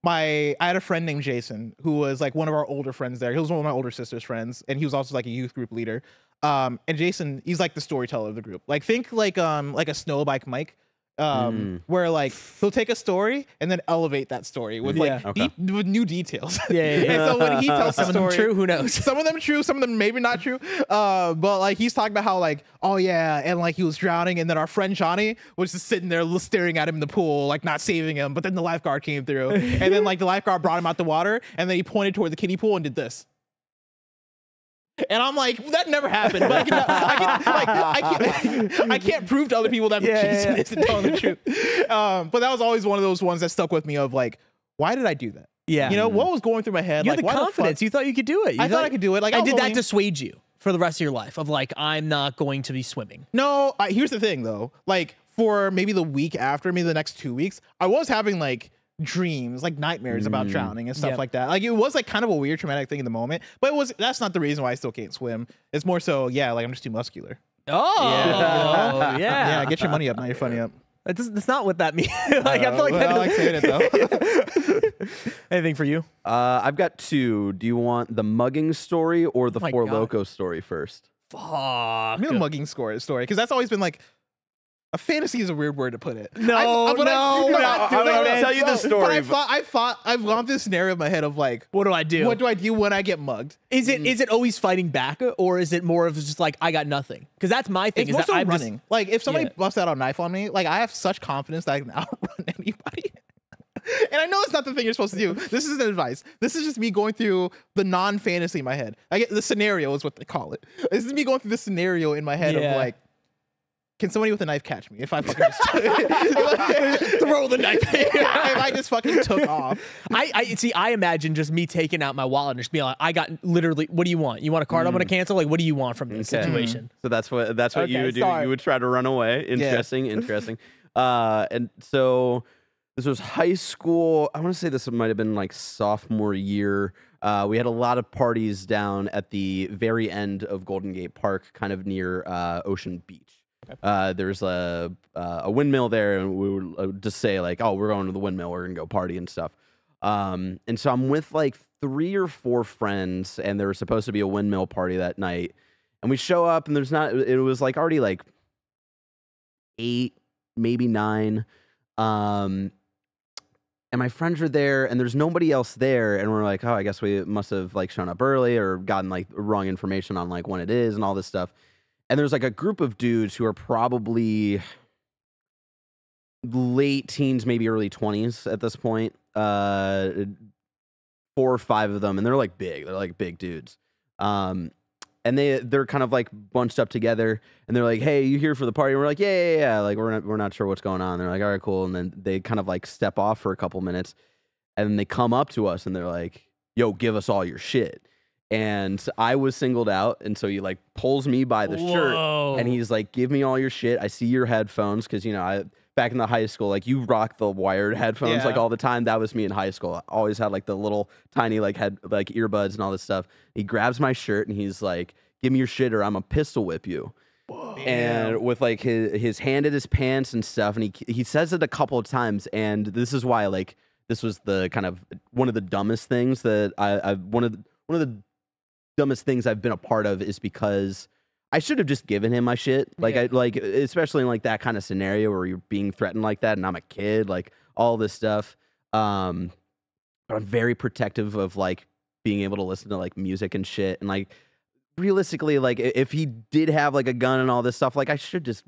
Speaker 2: I had a friend named Jason who was like one of our older friends there. He was one of my older sister's friends, and he was also like a youth group leader. And Jason, he's like the storyteller of the group. Like think like a snow bike Mike. Where like he'll take a story and then elevate that story with like with new details. And so when he tells
Speaker 1: some
Speaker 2: the story,
Speaker 1: of them true, who knows?
Speaker 2: Some of them true, some of them maybe not true. But like he's talking about how like, oh yeah, and like he was drowning, and then our friend Johnny was just sitting there staring at him in the pool, like not saving him. But then the lifeguard came through, and then like the lifeguard brought him out the water, and then he pointed toward the kiddie pool and did this. And I'm like, that never happened. But I can't prove to other people that Jason isn't telling the truth. But that was always one of those ones that stuck with me of like, why did I do that?
Speaker 1: Yeah.
Speaker 2: You know, what was going through my head?
Speaker 1: You
Speaker 2: like,
Speaker 1: had the confidence. You thought you could do it.
Speaker 2: I thought I could do it. Like,
Speaker 1: I did that dissuade you for the rest of your life of like, I'm not going to be swimming.
Speaker 2: No, here's the thing though. Like for maybe the week after, maybe the next 2 weeks, I was having like dreams, like nightmares about drowning and stuff like that. Like it was like kind of a weird traumatic thing in the moment, but that's not the reason why I still can't swim. It's more so, like I'm just too muscular. Yeah, get your money up, not your funny up.
Speaker 1: That's not what that means. Like I feel like
Speaker 2: I like saying it though.
Speaker 1: Anything for you?
Speaker 3: I've got two. Do you want the mugging story or the Four Loko story first?
Speaker 2: Fuck. The mugging story, because that's always been like, a fantasy is a weird word to put it.
Speaker 3: I'm gonna tell you the story.
Speaker 2: But I've gone through this scenario in my head of like,
Speaker 1: what do I do?
Speaker 2: What do I do when I get mugged?
Speaker 1: Is it always fighting back, or is it more of just like I got nothing? Because that's my thing.
Speaker 2: It's more so running. Like if somebody busts out a knife on me, like I have such confidence that I can outrun anybody. And I know it's not the thing you're supposed to do. This isn't advice. This is just me going through the non-fantasy in my head. I get the scenario is what they call it. This is me going through the scenario in my head of like, can somebody with a knife catch me if I fucking just
Speaker 1: throw the knife?
Speaker 2: If I just fucking took off.
Speaker 1: I imagine just me taking out my wallet and just being like, I got literally, what do you want? You want a card I'm gonna cancel? Like, what do you want from this situation?
Speaker 3: So that's what you would do. You would try to run away. Interesting. And so this was high school. I want to say this might have been like sophomore year. We had a lot of parties down at the very end of Golden Gate Park, kind of near Ocean Beach. There's a windmill there, and we would just say like, oh, we're going to the windmill, we're gonna go party and stuff. And so I'm with like 3 or 4 friends, and there was supposed to be a windmill party that night. And we show up, and it was like already like 8, maybe 9. And my friends are there, and there's nobody else there, and we're like, oh, I guess we must have like shown up early or gotten like wrong information on like when it is and all this stuff. And there's like a group of dudes who are probably late teens, maybe early 20s at this point. 4 or 5 of them, and they're like big. They're like big dudes. And they're kind of like bunched up together, and they're like, "Hey, you here for the party?" And we're like, "Yeah." Like we're not sure what's going on. They're like, "All right, cool." And then they kind of like step off for a couple minutes, and then they come up to us, and they're like, "Yo, give us all your shit." And I was singled out, and so he like pulls me by the shirt, and he's like, "Give me all your shit. I see your headphones, because back in the high school, like you rock the wired headphones like all the time. That was me in high school. I always had like the little tiny like earbuds and all this stuff." He grabs my shirt and he's like, "Give me your shit, or I'm gonna pistol whip you." Whoa. And with like his hand in his pants and stuff, and he says it a couple of times, and this is why like this was the kind of one of the dumbest things that one of the dumbest things I've been a part of, is because I should have just given him my shit. Like especially in like that kind of scenario where you're being threatened like that, and I'm a kid, like all this stuff. But I'm very protective of like being able to listen to like music and shit. And like realistically, like if he did have like a gun and all this stuff, like I should just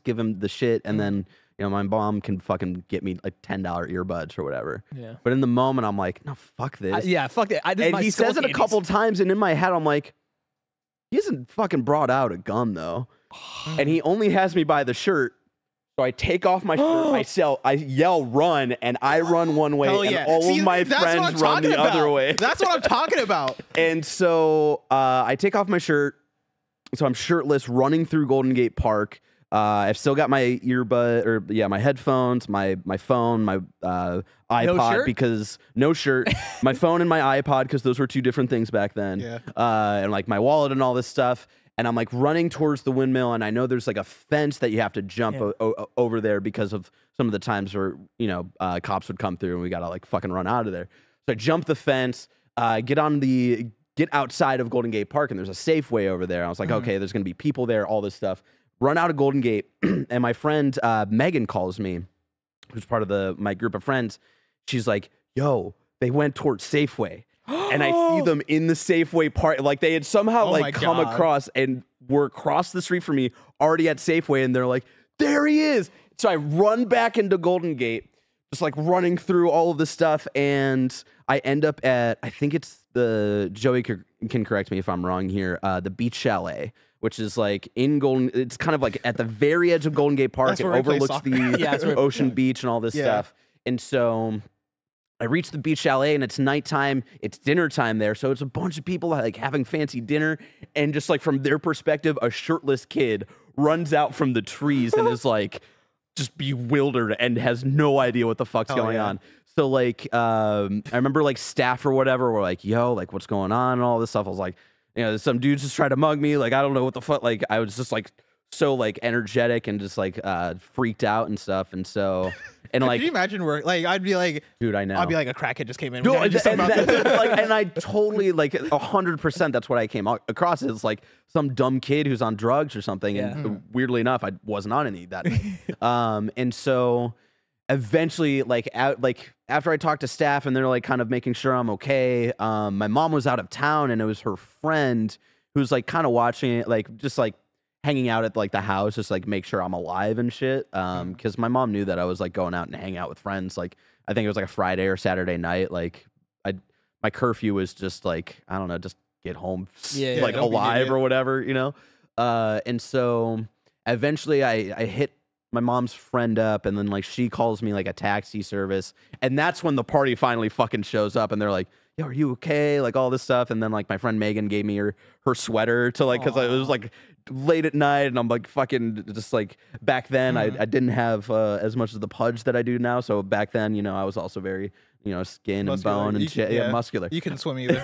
Speaker 3: give him the shit, and then my mom can fucking get me like $10 earbuds or whatever. Yeah. But in the moment, I'm like, no, fuck this.
Speaker 1: Fuck it.
Speaker 3: And he says it a couple times, and in my head, I'm like, he hasn't fucking brought out a gun though. And he only has me by the shirt. So I take off my shirt, I yell run, and I run one way, and all of my friends run the other way.
Speaker 2: That's what I'm talking about.
Speaker 3: And so I take off my shirt, so I'm shirtless running through Golden Gate Park. I've still got my my headphones, my phone, my iPod because no shirt, my phone and my iPod because those were two different things back then. Yeah. And like my wallet and all this stuff. And I'm like running towards the windmill, and I know there's like a fence that you have to jump over there because of some of the times where cops would come through and we gotta like fucking run out of there. So I jump the fence, get outside of Golden Gate Park, and there's a Safeway over there. I was like, okay, there's gonna be people there, all this stuff. Run out of Golden Gate, and my friend Megan calls me, who's part of my group of friends. She's like, "Yo, they went towards Safeway." And I see them in the Safeway part. Like they had somehow come across and were across the street from me, already at Safeway. And they're like, there he is. So I run back into Golden Gate, just like running through all of this stuff. And I end up at, I think it's Joey can correct me if I'm wrong here, the Beach Chalet, which is like in it's kind of like at the very edge of Golden Gate Park. It overlooks the ocean beach and all this stuff. And so I reach the Beach Chalet, and it's nighttime. It's dinner time there, so it's a bunch of people like having fancy dinner, and just like from their perspective, a shirtless kid runs out from the trees and is like just bewildered and has no idea what the fuck's going on. So like, I remember like staff or whatever were like, "Yo, like what's going on?" and all this stuff. I was like, some dudes just try to mug me. Like I don't know what the fuck. Like I was just like so like energetic and just like freaked out and stuff, and so. And like,
Speaker 2: can you imagine where like I'd be like,
Speaker 3: dude, I know.
Speaker 2: I'd be like a crackhead just came in.
Speaker 3: No, and I totally like 100%. That's what I came across as like some dumb kid who's on drugs or something. And weirdly enough, I wasn't on any of that. And so eventually, after I talked to staff and they're like kind of making sure I'm okay. My mom was out of town, and it was her friend who's like kind of watching it, like just like hanging out at like the house, just like make sure I'm alive and shit. Because my mom knew that I was like going out and hanging out with friends. Like I think it was like a Friday or Saturday night. Like my curfew was just like, I don't know, just get home like alive or whatever, And so eventually I hit my mom's friend up, and then like she calls me like a taxi service, and that's when the party finally fucking shows up, and they're like, "Yo, are you okay?" Like all this stuff, and then like my friend Megan gave me her sweater to like, because it was like late at night, and I'm like fucking just like back then I didn't have as much of the pudge that I do now, so back then I was also very skin
Speaker 2: muscular.
Speaker 3: And bone and muscular.
Speaker 2: You couldn't swim either.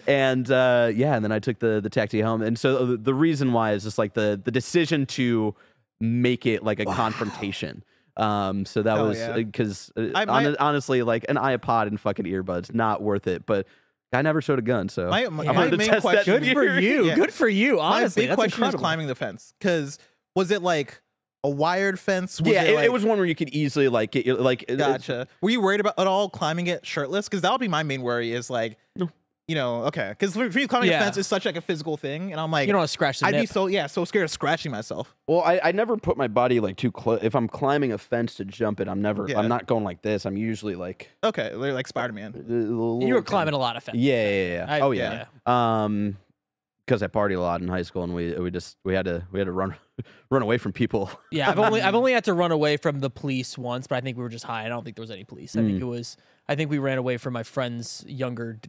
Speaker 3: And and then I took the taxi home, and so the reason why is just like the decision to make it like a confrontation. So that was because honestly, like an iPod and fucking earbuds, not worth it. But I never showed a gun, so
Speaker 2: my main question.
Speaker 1: Good for you. Yeah. Good for you. Honestly,
Speaker 2: my big question is climbing the fence. Because was it like a wired fence? Was
Speaker 3: it was one where you could easily like get like.
Speaker 2: Gotcha. Were you worried about at all climbing it shirtless? Because that would be my main worry. Is like. No. Okay, because for you climbing a fence is such like a physical thing, and I'm like,
Speaker 1: you don't want to scratch the nip.
Speaker 2: I'd be so scared of scratching myself.
Speaker 3: Well, I never put my body like too close. If I'm climbing a fence to jump it, I'm not going like this. I'm usually like
Speaker 2: like Spider-Man.
Speaker 1: You were climbing a lot of fences.
Speaker 3: Yeah. Because I partied a lot in high school, and we had to run away from people.
Speaker 1: Yeah, I've only had to run away from the police once, but I think we were just high. I don't think there was any police. I think we ran away from my friend's younger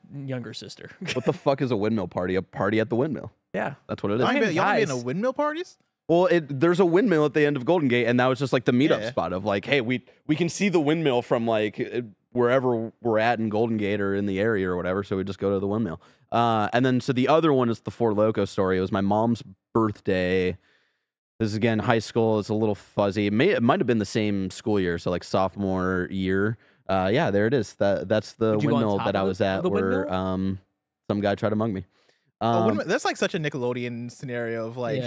Speaker 1: sister.
Speaker 3: What the fuck is a windmill party? A party at the windmill.
Speaker 1: Yeah,
Speaker 3: that's what it is.
Speaker 2: Y'all been in windmill parties?
Speaker 3: Well, there's a windmill at the end of Golden Gate, and that was just like the meetup spot of like, hey, we can see the windmill from like wherever we're at in Golden Gate or in the area or whatever, so we just go to the windmill. And then so the other one is the Four Loko story. It was my mom's birthday. This is again high school. It's a little fuzzy. It might have been the same school year, so like sophomore year. There it is. That's the windmill that I was at where some guy tried to mug me.
Speaker 2: That's like such a Nickelodeon scenario of like,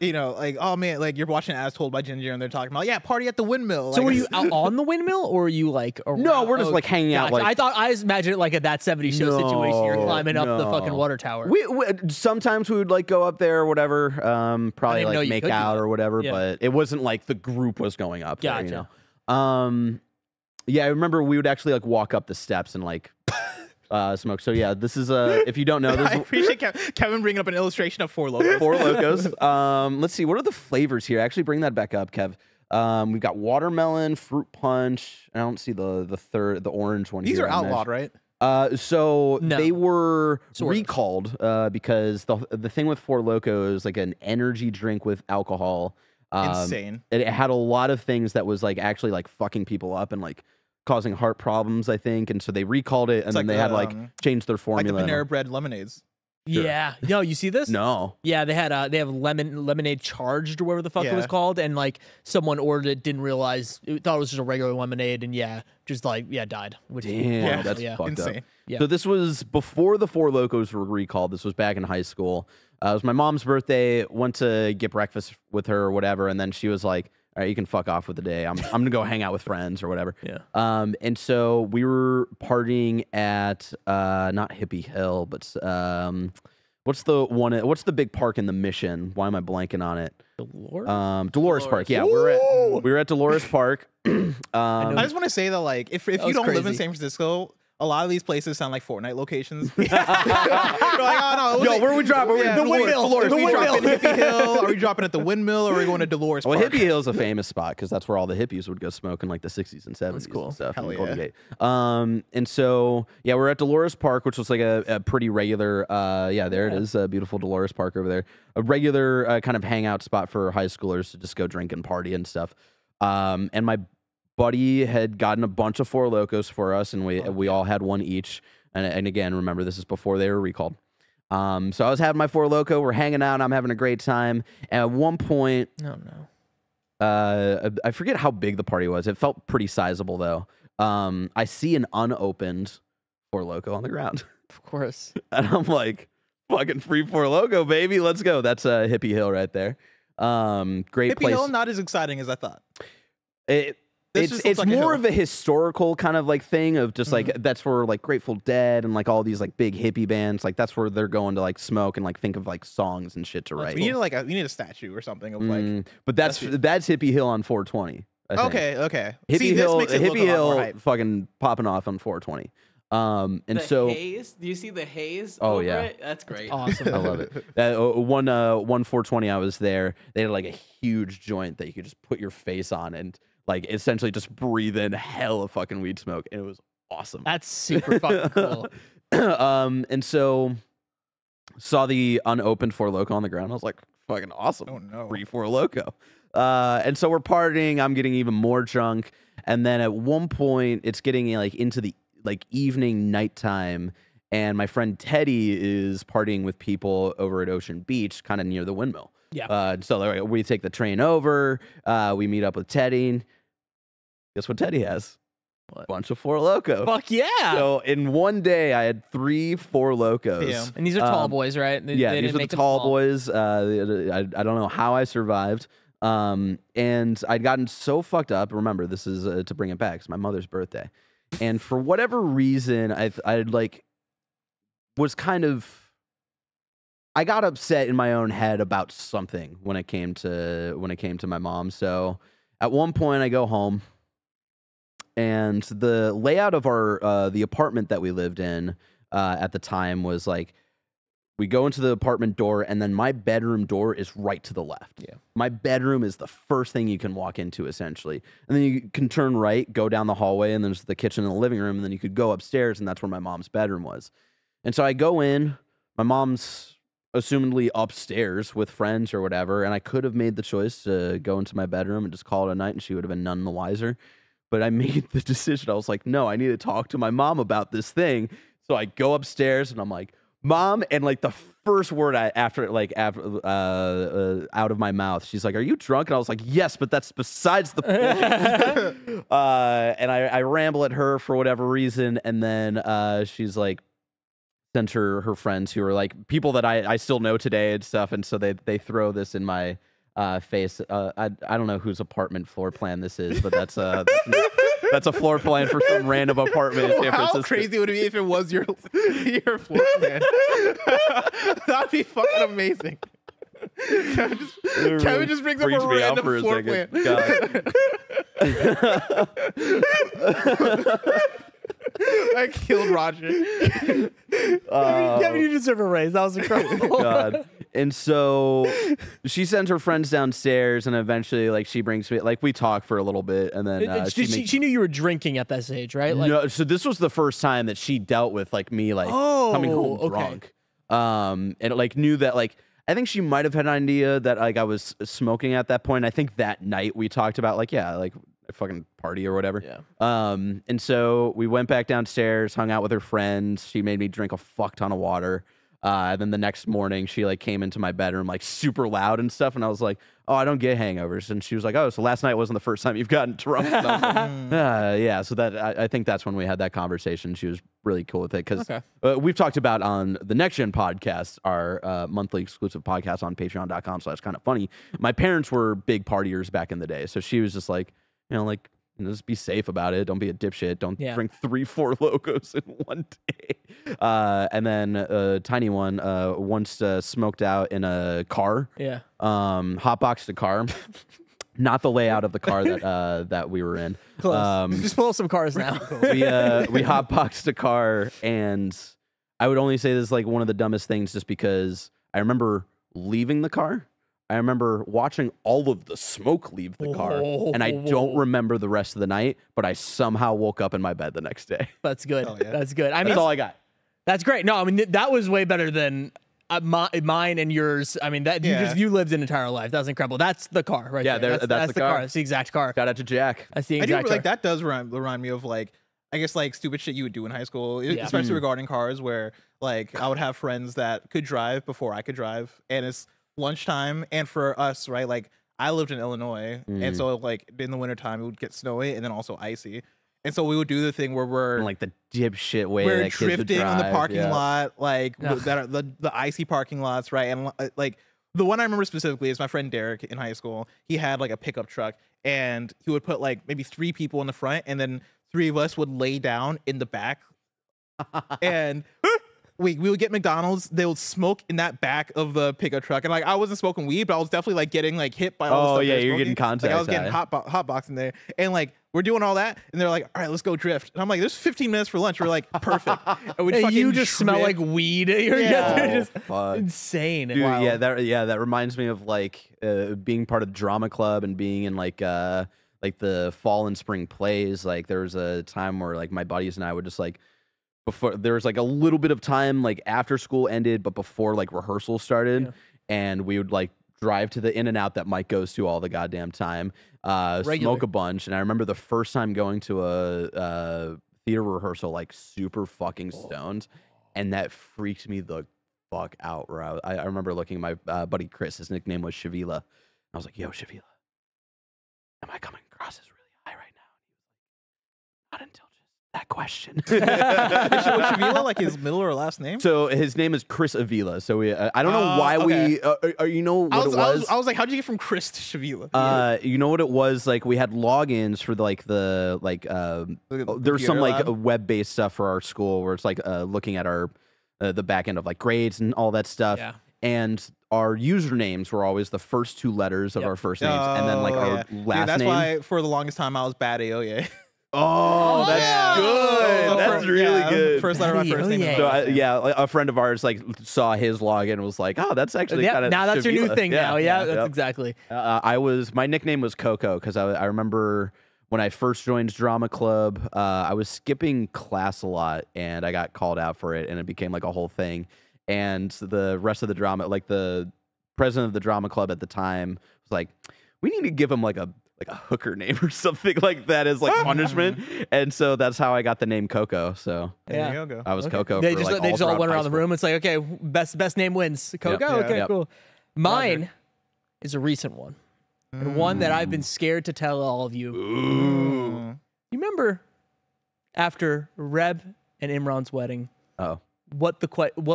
Speaker 2: like, oh man, like you're watching As Told by Ginger and they're talking about, party at the windmill.
Speaker 1: So were you out on the windmill or were you like around?
Speaker 3: No, we're just like hanging out. Like,
Speaker 1: I imagined it like at that 70s show situation. You're climbing up the fucking water tower.
Speaker 3: We sometimes we would like go up there or whatever, probably like make out or whatever, but it wasn't like the group was going up there, I remember we would actually like walk up the steps and like smoke. So yeah, this is if you don't know, this
Speaker 2: I appreciate Kevin bringing up an illustration of Four Locos.
Speaker 3: Four Locos. Let's see, what are the flavors here? Actually, bring that back up, Kev. We've got watermelon, fruit punch. I don't see the orange one.
Speaker 2: These
Speaker 3: here
Speaker 2: are outlawed, right?
Speaker 3: So
Speaker 1: No.
Speaker 3: they were
Speaker 1: Sort of.
Speaker 3: recalled because the thing with Four Locos, like an energy drink with alcohol.
Speaker 2: Insane.
Speaker 3: It had a lot of things that was like actually like fucking people up and like causing heart problems, I think. And so they recalled it, and then they had like changed their formula.
Speaker 2: Like the Panera Bread lemonades.
Speaker 3: Sure.
Speaker 1: Yeah. Yo, you see this?
Speaker 3: No.
Speaker 1: Yeah, they have lemonade charged or whatever the fuck it was called, and like someone ordered it, didn't realize, thought it was just a regular lemonade, and just died. Which
Speaker 3: Damn, that's fucked
Speaker 2: insane.
Speaker 3: up.
Speaker 1: Yeah.
Speaker 3: So this was before the Four Locos were recalled. This was back in high school. It was my mom's birthday. Went to get breakfast with her or whatever, and then she was like, "All right, you can fuck off with the day. I'm gonna go hang out with friends or whatever."
Speaker 1: Yeah.
Speaker 3: And so we were partying at not Hippie Hill, but what's the big park in the Mission? Why am I blanking on it? Dolores Park. Yeah, we were at Dolores Park.
Speaker 2: I just want to say that, like, if you don't live in
Speaker 1: crazy.
Speaker 2: San Francisco, a lot of these places sound like Fortnite locations. You're like, oh no,
Speaker 3: Yo, where are we dropping?
Speaker 2: Yeah,
Speaker 1: the windmill.
Speaker 2: Are we dropping
Speaker 1: windmill.
Speaker 2: at Hippie Hill? Are we dropping at the windmill? Or are we going to Dolores
Speaker 3: Well,
Speaker 2: Park?
Speaker 3: Hippie Hill's a famous spot because that's where all the hippies would go smoke in like the 60s and 70s.
Speaker 1: That's cool.
Speaker 3: And stuff.
Speaker 2: Hell
Speaker 3: in Golden
Speaker 2: yeah.
Speaker 3: Gate. And so yeah, we're at Dolores Park, which was like a pretty regular. There it is, beautiful Dolores Park over there. A regular kind of hangout spot for high schoolers to just go drink and party and stuff. And my buddy had gotten a bunch of Four Locos for us, and we all had one each. And again, remember, this is before they were recalled. So I was having my Four Loko. We're hanging out. I'm having a great time. And at one point, I forget how big the party was. It felt pretty sizable though. I see an unopened Four Loko on the ground.
Speaker 1: Of course.
Speaker 3: And I'm like, fucking free Four Loko, baby. Let's go. That's Hippie Hill right there. Great
Speaker 2: Hippie
Speaker 3: place.
Speaker 2: Hill, not as exciting as I thought.
Speaker 3: It's
Speaker 2: like
Speaker 3: more of a historical kind of like thing of just like that's where like Grateful Dead and like all these like big hippie bands, like that's where they're going to like smoke and like think of like songs and shit to write.
Speaker 2: We need a statue or something of like.
Speaker 3: But that's Hippie Hill on 420. I think.
Speaker 2: Okay.
Speaker 3: Hippie
Speaker 2: See,
Speaker 3: Hill,
Speaker 2: this makes it look
Speaker 3: Hippie
Speaker 2: a lot more
Speaker 3: Hill,
Speaker 2: hype.
Speaker 3: fucking popping off on 420. And
Speaker 4: the
Speaker 3: so
Speaker 4: haze. Do you see the haze?
Speaker 3: Oh,
Speaker 4: over
Speaker 3: yeah.
Speaker 4: it? That's great.
Speaker 1: Awesome.
Speaker 3: I love it. One 420, I was there. They had like a huge joint that you could just put your face on and like essentially just breathe in hell of fucking weed smoke. And it was awesome.
Speaker 1: That's super fucking cool.
Speaker 3: And so saw the unopened Four Loko on the ground. I was like, fucking awesome.
Speaker 2: Oh no.
Speaker 3: Free Four Loko. And so we're partying. I'm getting even more drunk. And then at one point, it's getting like into the like evening nighttime. And my friend Teddy is partying with people over at Ocean Beach, kind of near the windmill.
Speaker 1: Yeah.
Speaker 3: So we take the train over. We meet up with Teddy. Guess what Teddy has?
Speaker 1: What?
Speaker 3: Bunch of Four Loko.
Speaker 1: Fuck yeah.
Speaker 3: So in one day, I had 3 Four Locos.
Speaker 2: Damn.
Speaker 1: And these are tall boys, right? They
Speaker 3: These
Speaker 1: didn't
Speaker 3: are the
Speaker 1: make them
Speaker 3: tall
Speaker 1: small.
Speaker 3: boys. I don't know how I survived. And I'd gotten so fucked up. Remember, this is to bring it back. It's my mother's birthday, and for whatever reason, I like was kind of. I got upset in my own head about something when it came to my mom. So at one point, I go home. And the layout of our the apartment that we lived in at the time was like we go into the apartment door and then my bedroom door is right to the left.
Speaker 1: Yeah.
Speaker 3: My bedroom is the first thing you can walk into essentially. And then you can turn right, go down the hallway, and then there's the kitchen and the living room, and then you could go upstairs, and that's where my mom's bedroom was. And so I go in, my mom's assumedly upstairs with friends or whatever, and I could have made the choice to go into my bedroom and just call it a night, and she would have been none the wiser. But I made the decision. I was like, no, I need to talk to my mom about this thing. So I go upstairs and I'm like, Mom, and like the first word out of my mouth, she's like, are you drunk? And I was like, yes, but that's besides the point. And I ramble at her for whatever reason. And then she's like, sent her friends who are like people that I still know today and stuff. And so they throw this in my face. I don't know whose apartment floor plan this is, but that's a floor plan for some random apartment in San
Speaker 2: How
Speaker 3: Francisco.
Speaker 2: crazy would it be if it was your floor plan? That'd be fucking amazing. Kevin just brings up a
Speaker 3: Freaks me out
Speaker 2: random
Speaker 3: for a
Speaker 2: floor
Speaker 3: second.
Speaker 2: plan.
Speaker 3: God.
Speaker 2: I killed Roger.
Speaker 1: Kevin, you deserve a raise. That was incredible.
Speaker 3: God. And so she sends her friends downstairs, and eventually, like, she brings me, like, we talk for a little bit, and then
Speaker 1: she knew you were drinking at that age, right? Like,
Speaker 3: no, so this was the first time that she dealt with like me, like coming home drunk, and like knew that, like, I think she might have had an idea that like I was smoking at that point. I think that night we talked about like, yeah, like a fucking party or whatever.
Speaker 1: Yeah.
Speaker 3: And so we went back downstairs, hung out with her friends. She made me drink a fuck ton of water. Then the next morning she like came into my bedroom like super loud and stuff, and I was like, oh, I don't get hangovers. And she was like, oh, so last night wasn't the first time you've gotten drunk. And I was like, yeah. So that I think that's when we had that conversation. She was really cool with it because we've talked about on the Next Gen podcast, our monthly exclusive podcast on patreon.com/KindaFunny. My parents were big partiers back in the day, so she was just like, you know, like, just be safe about it. Don't be a dipshit. Don't drink 3-4 logos in one day. And then tiny one once smoked out in a car. Yeah. Hotboxed a car. Not the layout of the car that we were in.
Speaker 1: Just pull up some cars now.
Speaker 3: We hotboxed a car, and I would only say this is like one of the dumbest things, just because I remember leaving the car. I remember watching all of the smoke leave the car, and I don't remember the rest of the night, but I somehow woke up in my bed the next day.
Speaker 1: That's good. Oh, yeah. That's good. I mean,
Speaker 3: that's all I got.
Speaker 1: That's great. No, I mean, that was way better than mine and yours. I mean, that you lived an entire life. That was incredible. That's the car right there.
Speaker 3: Yeah, that's the car.
Speaker 1: That's the exact car.
Speaker 3: Shout out to Jack.
Speaker 1: That's the exact car.
Speaker 2: Like, that does remind me of, like, I guess, like, stupid shit you would do in high school, especially regarding cars, where, like, I would have friends that could drive before I could drive, and it's lunchtime, and for us, right, like, I lived in Illinois, and so like in the wintertime it would get snowy and then also icy, and so we would do the thing where we're
Speaker 3: like the dipshit way
Speaker 2: we're
Speaker 3: that
Speaker 2: drifting on the parking lot, like that are the icy parking lots, right? And like the one I remember specifically is my friend Derek in high school. He had like a pickup truck, and he would put like maybe 3 people in the front, and then 3 of us would lay down in the back, and we would get McDonald's. They would smoke in that back of the pickup truck, and like I wasn't smoking weed, but I was definitely like getting like hit by all the stuff.
Speaker 3: Oh yeah, you're getting contact.
Speaker 2: Like, I was getting hot boxing there, and like we're doing all that, and they're like, "All right, let's go drift." And I'm like, "There's 15 minutes for lunch." We're like, "Perfect."
Speaker 1: And you just smell like weed. You're just insane.
Speaker 3: Dude, wow. That reminds me of like being part of drama club and being in like the fall and spring plays. Like there was a time where like my buddies and I would just like, before there was like a little bit of time like after school ended, but before like rehearsal started, and we would like drive to the In-N-Out that Mike goes to all the goddamn time, smoke a bunch. And I remember the first time going to a theater rehearsal like super fucking stoned, and that freaked me the fuck out. Where I remember looking at my buddy Chris, his nickname was Shavila. I was like, "Yo, Shavila, am I coming across as really high right now?" Not until that question.
Speaker 2: Was Shavila like his middle or last name?
Speaker 3: So his name is Chris Avila. So we, I don't know why we, you know what it was?
Speaker 2: I was like, how'd you get from Chris to Shavila?
Speaker 3: You know what it was? Like we had logins for there's some like web-based stuff for our school where it's like looking at our the back end of like grades and all that stuff. Yeah. And our usernames were always the first 2 letters of our first names, and then like our last name.
Speaker 2: That's why for the longest time I was Bad Aoye.
Speaker 3: Oh, that's good. That's really good.
Speaker 2: First letter of my first name.
Speaker 3: So a friend of ours like saw his login and was like, "Oh, that's actually kind of
Speaker 1: now that's
Speaker 3: Shavila."
Speaker 1: Your new thing now." Yeah, that's exactly.
Speaker 3: My nickname was Coco because I remember when I first joined drama club, I was skipping class a lot, and I got called out for it, and it became like a whole thing. And the rest of the drama, like the president of the drama club at the time, was like, "We need to give him like a hooker name or something like that as like punishment." And so that's how I got the name Coco. So
Speaker 2: there you go.
Speaker 3: I was Coco.
Speaker 1: They just all went around the room. It's like, okay, best name wins. Coco. Yep. Okay, cool. Mine is a recent one, and one that I've been scared to tell all of you.
Speaker 3: Ooh.
Speaker 1: You remember after Reb and Imran's wedding? What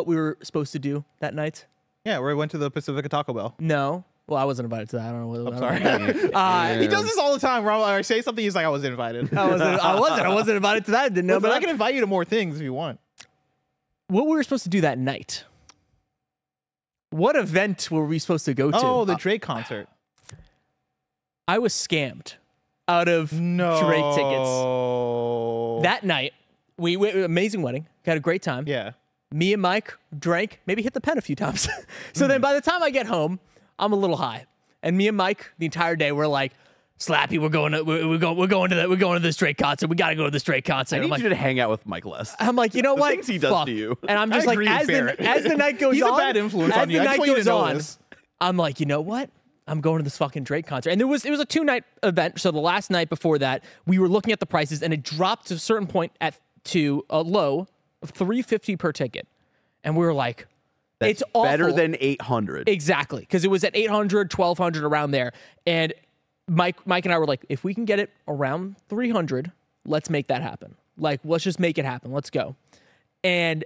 Speaker 1: we were supposed to do that night?
Speaker 2: Yeah, where we went to the Pacifica Taco Bell.
Speaker 1: No. Well, I wasn't invited to that. I don't know.
Speaker 2: I'm sorry. He does this all the time. Where I say something, he's like, "I wasn't invited."
Speaker 1: I wasn't invited to that. Didn't know.
Speaker 2: But I can invite you to more things if you want.
Speaker 1: What we were supposed to do that night? What event were we supposed to go to?
Speaker 2: Oh, the Drake concert.
Speaker 1: I was scammed out of Drake tickets that night. amazing wedding. Got a great time.
Speaker 2: Yeah.
Speaker 1: Me and Mike drank, maybe hit the pen a few times. So then by the time I get home, I'm a little high. And me and Mike, the entire day, we're like, Slappy, we're going to this Drake concert. We got to go to this Drake concert.
Speaker 3: I need you to hang out with Mike less.
Speaker 1: I'm like, you know what?
Speaker 3: Things he does to you.
Speaker 1: And I'm just like, as the night goes on,
Speaker 2: he's a bad influence on you.
Speaker 1: As the night goes on, I'm like, you know what? I'm going to this fucking Drake concert. And it was a 2-night event. So the last night before that, we were looking at the prices, and it dropped to a certain point to a low of $350 per ticket. And we were like,
Speaker 3: That's
Speaker 1: it's awful.
Speaker 3: Better than 800.
Speaker 1: Exactly. Because it was at 800, 1200 around there. And Mike and I were like, if we can get it around 300, let's make that happen. Like, let's just make it happen. Let's go. And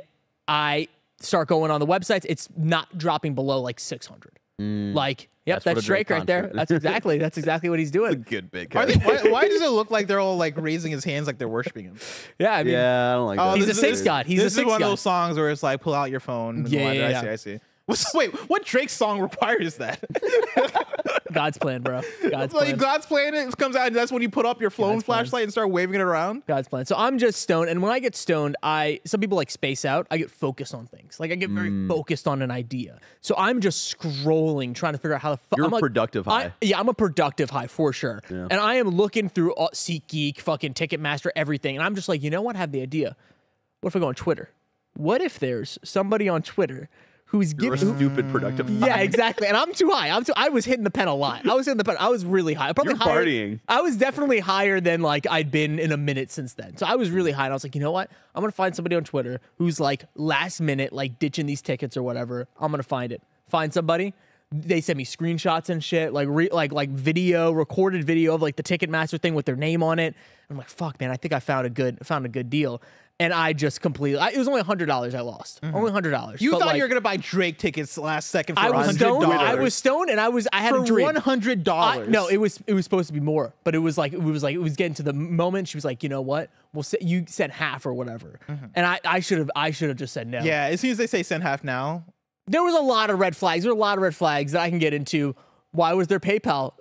Speaker 1: I start going on the websites. It's not dropping below like 600. Like, yep, that's Drake right there. That's exactly what he's doing.
Speaker 3: A good big.
Speaker 2: Why does it look like they're all like raising his hands like they're worshiping him?
Speaker 1: Yeah, I mean,
Speaker 3: I don't like that.
Speaker 1: He's a six god.
Speaker 2: This is one of those songs where it's like, pull out your phone.
Speaker 1: Yeah.
Speaker 2: I see. Wait, what Drake song requires that?
Speaker 1: God's plan, bro. God's
Speaker 2: like
Speaker 1: plan.
Speaker 2: God's plan. It comes out, and that's when you put up your phone
Speaker 1: God's
Speaker 2: flashlight
Speaker 1: plan.
Speaker 2: and start waving it around.
Speaker 1: God's plan. So I'm just stoned, and when I get stoned, some people like space out. I get focused on things. Like I get very focused on an idea. So I'm just scrolling, trying to figure out how to.
Speaker 3: You're a productive high.
Speaker 1: I'm a productive high for sure. Yeah. And I am looking through SeatGeek, fucking Ticketmaster, everything, and I'm just like, you know what? I have the idea. What if I go on Twitter? What if there's somebody on Twitter who's
Speaker 3: You're a stupid productive high.
Speaker 1: Yeah, exactly. And I'm too high. I was hitting the pen a lot. I was really high. Probably
Speaker 3: You're
Speaker 1: higher.
Speaker 3: partying.
Speaker 1: I was definitely higher than like I'd been in a minute since then. So I was really high. And I was like, you know what? I'm gonna find somebody on Twitter who's like last minute, like ditching these tickets or whatever. I'm gonna find somebody. They sent me screenshots and shit, like recorded video of like the Ticketmaster thing with their name on it. I'm like, fuck, man, I think I found a good deal. And I just completely, it was only $100 I lost. Only $100.
Speaker 2: You thought you were going to buy Drake tickets last second for
Speaker 1: $100. I was stoned and I had
Speaker 2: for
Speaker 1: a dream.
Speaker 2: $100.
Speaker 1: No, it was supposed to be more, but it was getting to the moment. She was like, you know what? You sent half or whatever. And I should have just said no.
Speaker 2: Yeah, as soon as they say send half now.
Speaker 1: There was a lot of red flags. There were a lot of red flags that I can get into. Why was their PayPal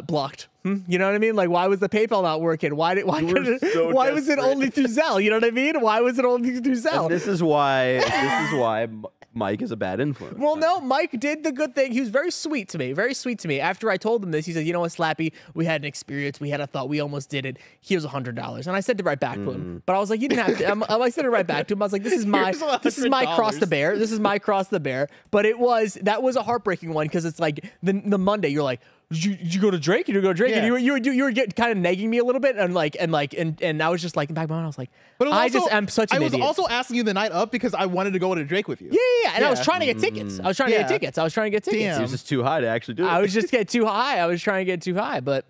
Speaker 1: blocked? You know what I mean? Like, why was the PayPal not working? Why was it only through Zelle? You know what I mean? Why was it only through Zelle?
Speaker 3: And this is why Mike is a bad influence.
Speaker 1: Well, no, Mike did the good thing. He was very sweet to me. Very sweet to me. After I told him this, he said, you know what, Slappy, we had an experience. We had a thought. We almost did it. Here's $100. And I sent it right back to him. But I was like, you didn't have to. I sent it right back to him. I was like, this is my cross to bear. This is my cross to bear. But that was a heartbreaking one because it's like the Monday, you're like, did you go to Drake? You didn't go to Drake, and you were kind of nagging me a little bit, and I was just like, in the back of my mind, I was like, I just am such an idiot.
Speaker 2: I was also asking you the night up because I wanted to go to Drake with you.
Speaker 1: Yeah, and I was trying to get tickets. I was trying to get tickets.
Speaker 2: Damn.
Speaker 3: He was just too high to actually do it.
Speaker 1: I was just getting too high. I was trying to get too high, but.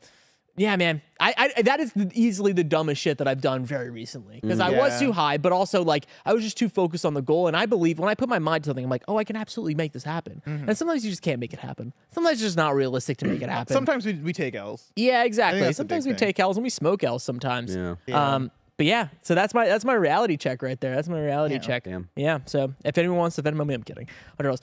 Speaker 1: Yeah, man. That is easily the dumbest shit that I've done very recently because I was too high, but also like I was just too focused on the goal. And I believe when I put my mind to something, I'm like, oh, I can absolutely make this happen. And sometimes you just can't make it happen. Sometimes it's just not realistic to make it happen.
Speaker 2: Sometimes we take L's.
Speaker 1: Yeah, exactly. Sometimes we take L's and we smoke L's sometimes.
Speaker 3: Yeah.
Speaker 1: But yeah, so that's my reality check right there. That's my reality check.
Speaker 3: Damn.
Speaker 1: Yeah. So if anyone wants to Venmo me, I'm kidding. $100.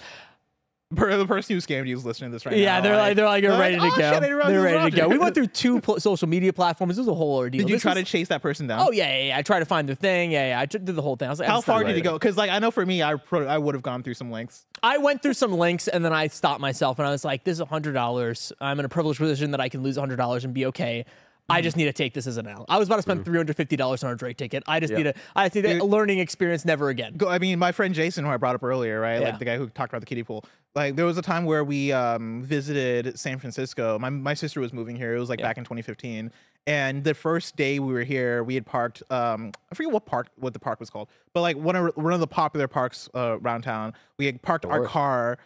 Speaker 2: The person who scammed you is listening to this right now.
Speaker 1: Yeah, they're ready to go.
Speaker 2: Shit,
Speaker 1: they're ready to go. We went through 2 social media platforms. It was a whole ordeal.
Speaker 2: Did you try to chase that person down?
Speaker 1: Oh yeah. I tried to find their thing. Yeah. I did the whole thing. I was like,
Speaker 2: how far did you go? Because like I know for me, I would have gone through some links.
Speaker 1: I went through some links and then I stopped myself and I was like, this is $100. I'm in a privileged position that I can lose $100 and be okay. I just need to take this as an L. I was about to spend $350 on a Drake ticket. I just need a learning experience never again.
Speaker 2: I mean, my friend Jason, who I brought up earlier, right? Like the guy who talked about the kiddie pool. Like there was a time where we visited San Francisco. My sister was moving here. It was like back in 2015. And the first day we were here, we had parked. I forget what the park was called, but like one of the popular parks around town. We had parked our car.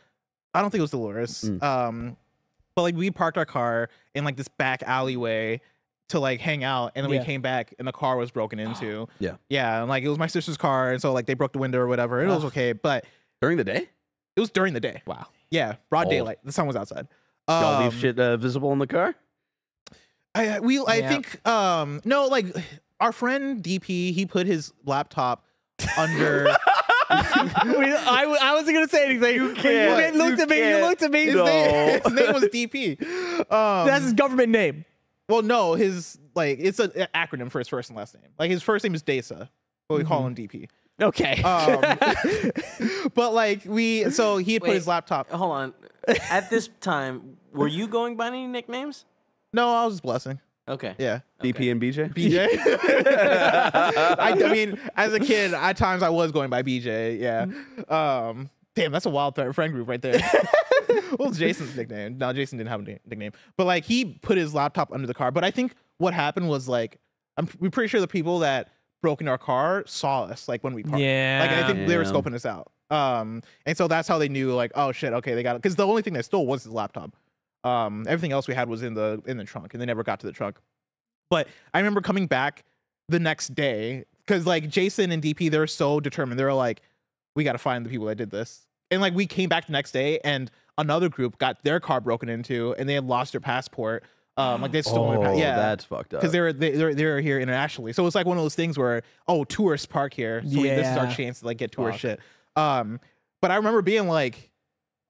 Speaker 2: I don't think it was Dolores. But like we parked our car in like this back alleyway to like hang out, and then we came back and the car was broken into. And like it was my sister's car, and so like they broke the window or whatever. It was okay, but
Speaker 3: during the day,
Speaker 2: it was during the day.
Speaker 1: Wow.
Speaker 2: Yeah, broad daylight. The sun was outside.
Speaker 3: Y'all leave shit visible in the car?
Speaker 2: I think no, like our friend DP, he put his laptop under.
Speaker 1: I wasn't gonna say anything. You looked at me.
Speaker 2: His name was DP.
Speaker 1: That's his government name.
Speaker 2: Well, no, it's an acronym for his first and last name. Like his first name is Desa. but we call him DP.
Speaker 1: Okay.
Speaker 2: But like so he had put his laptop.
Speaker 4: Hold on. At this time, were you going by any nicknames?
Speaker 2: No, I was just blessing.
Speaker 4: Okay.
Speaker 2: Yeah.
Speaker 3: DP and BJ?
Speaker 2: BJ. I mean, as a kid, at times I was going by BJ. Yeah. Damn, that's a wild friend group right there. Well, Jason's nickname. No, Jason didn't have a nickname. But like he put his laptop under the car. But I think what happened was like, we're pretty sure the people that broke into our car saw us like when we parked.
Speaker 1: Yeah.
Speaker 2: Like I think they were scoping us out. And so that's how they knew like, oh shit, okay, they got it. Because the only thing they stole was his laptop. Everything else we had was in the trunk, and they never got to the trunk. But I remember coming back the next day because like Jason and DP, they're so determined. They were like, we got to find the people that did this. And like we came back the next day, and another group got their car broken into, and they had lost their passport. Like they stole yeah,
Speaker 3: that's fucked up.
Speaker 2: Because they were here internationally, so it's like one of those things where tourists park here, so this is our chance to like get tourist shit. But I remember being like,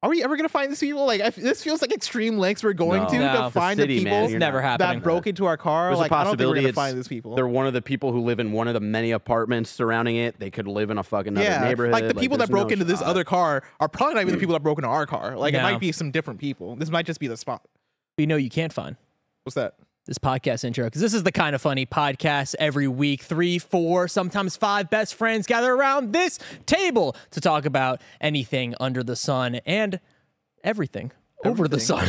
Speaker 2: are we ever gonna find these people? Like this feels like extreme lengths we're going to find the people that broke into our car.
Speaker 3: There's
Speaker 2: like
Speaker 3: a
Speaker 2: I don't think we're
Speaker 3: possibility
Speaker 2: gonna find these people.
Speaker 3: They're one of the people who live in one of the many apartments surrounding it. They could live in a fucking other neighborhood.
Speaker 2: Like the people that broke into this other car are probably not even the people that broke into our car. Like it might be some different people. This might just be the spot.
Speaker 1: But you can't find.
Speaker 2: What's that?
Speaker 1: This podcast intro, because this is the Kind of Funny podcast. Every week, 3, 4, sometimes 5 best friends gather around this table to talk about anything under the sun and everything over the sun.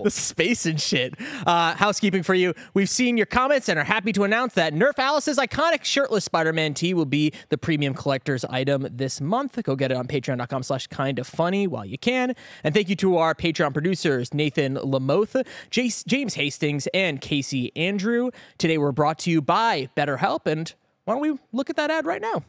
Speaker 1: The space and shit. Housekeeping for you. We've seen your comments and are happy to announce that Nerf Alice's iconic shirtless Spider-Man tee will be the premium collector's item this month. Go get it on patreon.com/kindafunny while you can. And thank you to our Patreon producers, Nathan Lamoth, James Hastings, and Casey Andrew. Today we're brought to you by BetterHelp, and why don't we look at that ad right now?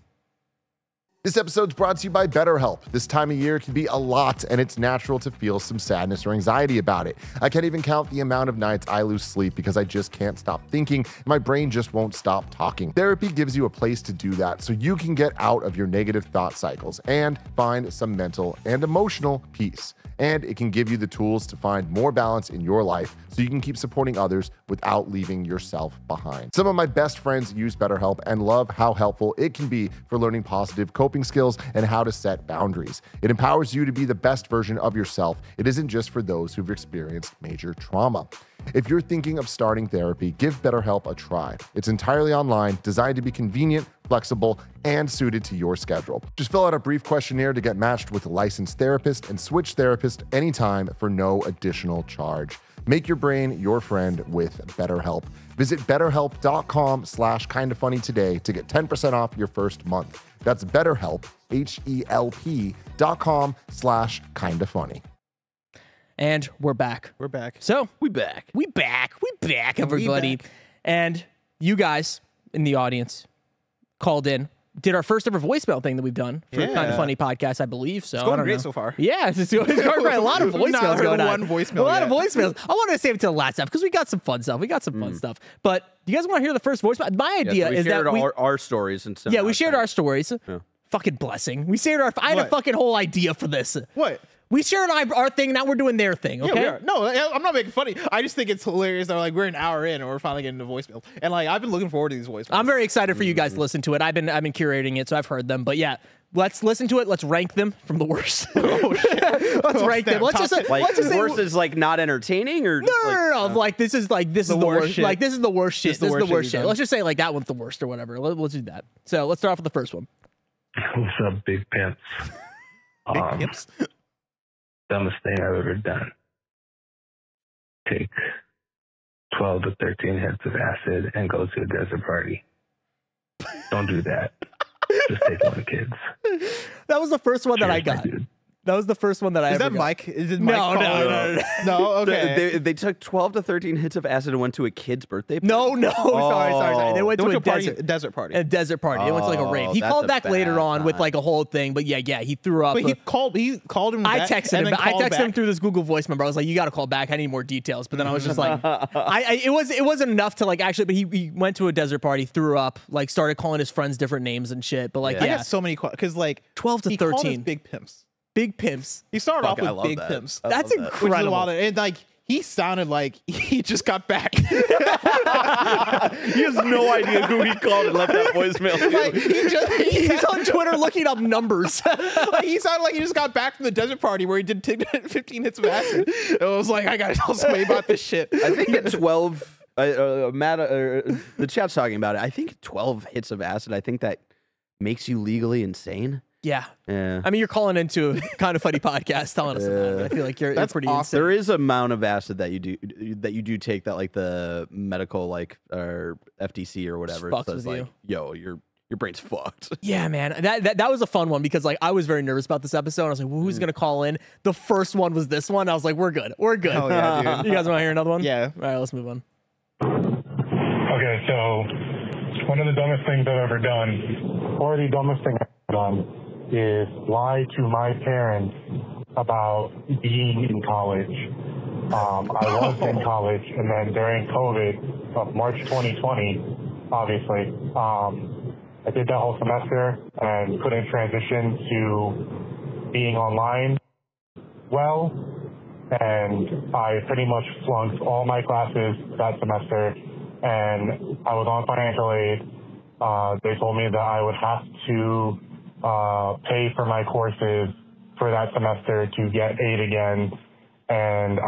Speaker 5: This episode's brought to you by BetterHelp. This time of year can be a lot, and it's natural to feel some sadness or anxiety about it. I can't even count the amount of nights I lose sleep because I just can't stop thinking. My brain just won't stop talking. Therapy gives you a place to do that so you can get out of your negative thought cycles and find some mental and emotional peace. And it can give you the tools to find more balance in your life so you can keep supporting others without leaving yourself behind. Some of my best friends use BetterHelp and love how helpful it can be for learning positive coping skills and how to set boundaries. It empowers you to be the best version of yourself. It isn't just for those who've experienced major trauma. If you're thinking of starting therapy, give BetterHelp a try. It's entirely online, designed to be convenient, flexible, and suited to your schedule. Just fill out a brief questionnaire to get matched with a licensed therapist and switch therapist anytime for no additional charge. Make your brain your friend with BetterHelp. Visit betterhelp.com/kindafunny today to get 10% off your first month. That's BetterHelp, HELP.com/kindafunny.
Speaker 1: And we're back.
Speaker 2: We're back.
Speaker 1: So
Speaker 3: We back,
Speaker 1: everybody. And you guys in the audience called in, did our first ever voicemail thing that we've done for Kind of Funny podcast, I believe. So
Speaker 2: it's going great so far.
Speaker 1: Yeah, it's going great. A lot of voicemails going on.
Speaker 2: One voicemail.
Speaker 1: A lot of voicemails. I wanted to save it to the last stuff because we got some fun stuff. But do you guys want to hear the first voicemail? My idea is that
Speaker 3: our stories and stuff.
Speaker 1: Yeah, we shared our stories. Yeah. Fucking blessing. We shared I had a fucking whole idea for this.
Speaker 2: What?
Speaker 1: We shared our thing, now we're doing their thing, okay?
Speaker 2: Yeah, no, I'm not making funny. I just think it's hilarious that like we're an hour in and we're finally getting a voicemail. And like I've been looking forward to these voicemails.
Speaker 1: I'm very excited for you guys to listen to it. I've been curating it, so I've heard them. But yeah, let's listen to it. Let's rank them from the worst.
Speaker 2: Oh shit.
Speaker 1: Let's rank them. Let's just say
Speaker 3: worst is like not entertaining or
Speaker 1: no. Like this is the worst shit. Like this is the worst shit. This is the worst shit. Let's just say like that one's the worst or whatever. Let's do that. So let's start off with the first one.
Speaker 6: What's up, Big Pimps?
Speaker 2: Big Pimps?
Speaker 6: Dumbest thing I've ever done. Take 12 to 13 hits of acid and go to a desert party. Don't do that. Just take one, kids.
Speaker 1: That was the first one that I got. That was the first one that I ever got.
Speaker 2: Mike? Is it Mike?
Speaker 1: No.
Speaker 2: No, okay.
Speaker 3: They took 12 to 13 hits of acid and went to a kid's birthday party?
Speaker 1: No. Sorry. They went to a
Speaker 2: desert party.
Speaker 1: A desert party. They went to like a rave. He called back later on with like a whole thing, but yeah, he threw up.
Speaker 2: But he called him.
Speaker 1: I texted him. I texted him through this Google voice number. I was like, you got to call back. I need more details. But then I was just like, it wasn't enough to like actually. But he went to a desert party, threw up, like started calling his friends different names and shit. But like,
Speaker 2: I got so many because like
Speaker 1: 12 to 13.
Speaker 2: Big Pimps.
Speaker 1: Big Pimps.
Speaker 2: He started off with Big
Speaker 3: that.
Speaker 2: Pimps.
Speaker 1: That's incredible.
Speaker 2: And like he sounded like he just got back. He
Speaker 3: has no idea who he called and left that voicemail.
Speaker 2: Like,
Speaker 1: he's on Twitter looking up numbers.
Speaker 2: Like, he sounded like he just got back from the desert party where he did 15 hits of acid. It was like, I gotta tell somebody about this shit.
Speaker 3: I think at 12, Matt, the chat's talking about it. I think 12 hits of acid, I think that makes you legally insane.
Speaker 1: Yeah. I mean, you're calling into a Kind of Funny podcast telling us about it. I feel like you're pretty
Speaker 2: awesome.
Speaker 1: insane.
Speaker 3: There is an amount of acid that you do take that like the medical like or FTC or whatever says like, yo, your brain's fucked.
Speaker 1: Yeah, man. That was a fun one because like I was very nervous about this episode. I was like, well, who's gonna call in? The first one was this one. I was like, we're good. We're good.
Speaker 2: Oh, yeah, dude.
Speaker 1: You guys want to hear another one?
Speaker 2: Yeah.
Speaker 1: All right, let's move on.
Speaker 7: Okay, so one of the dumbest things I've ever done, or the dumbest thing I've done, is lie to my parents about being in college. I was in college, and then during COVID of March 2020, obviously, I did that whole semester and couldn't transition to being online well, and I pretty much flunked all my classes that semester, and I was on financial aid. They told me that I would have to pay for my courses for that semester to get aid again, and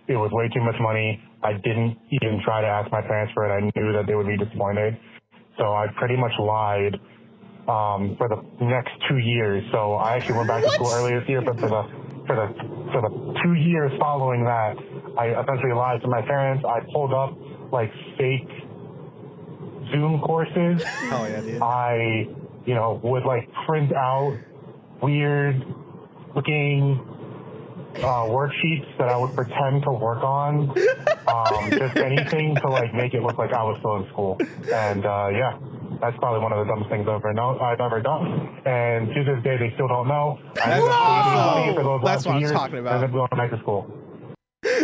Speaker 7: it was way too much money. I didn't even try to ask my parents for it. I knew that they would be disappointed. So I pretty much lied for the next 2 years. So I actually went back to school earlier this year, but for the 2 years following that, I essentially lied to my parents. I pulled up like fake Zoom courses.
Speaker 2: Oh yeah, dude.
Speaker 7: I, would like print out weird looking worksheets that I would pretend to work on. Just anything to like make it look like I was still in school. And yeah, that's probably one of the dumbest things I've ever done. And to this day, they still don't know.
Speaker 2: That's what I'm talking about.
Speaker 7: And then going back to school.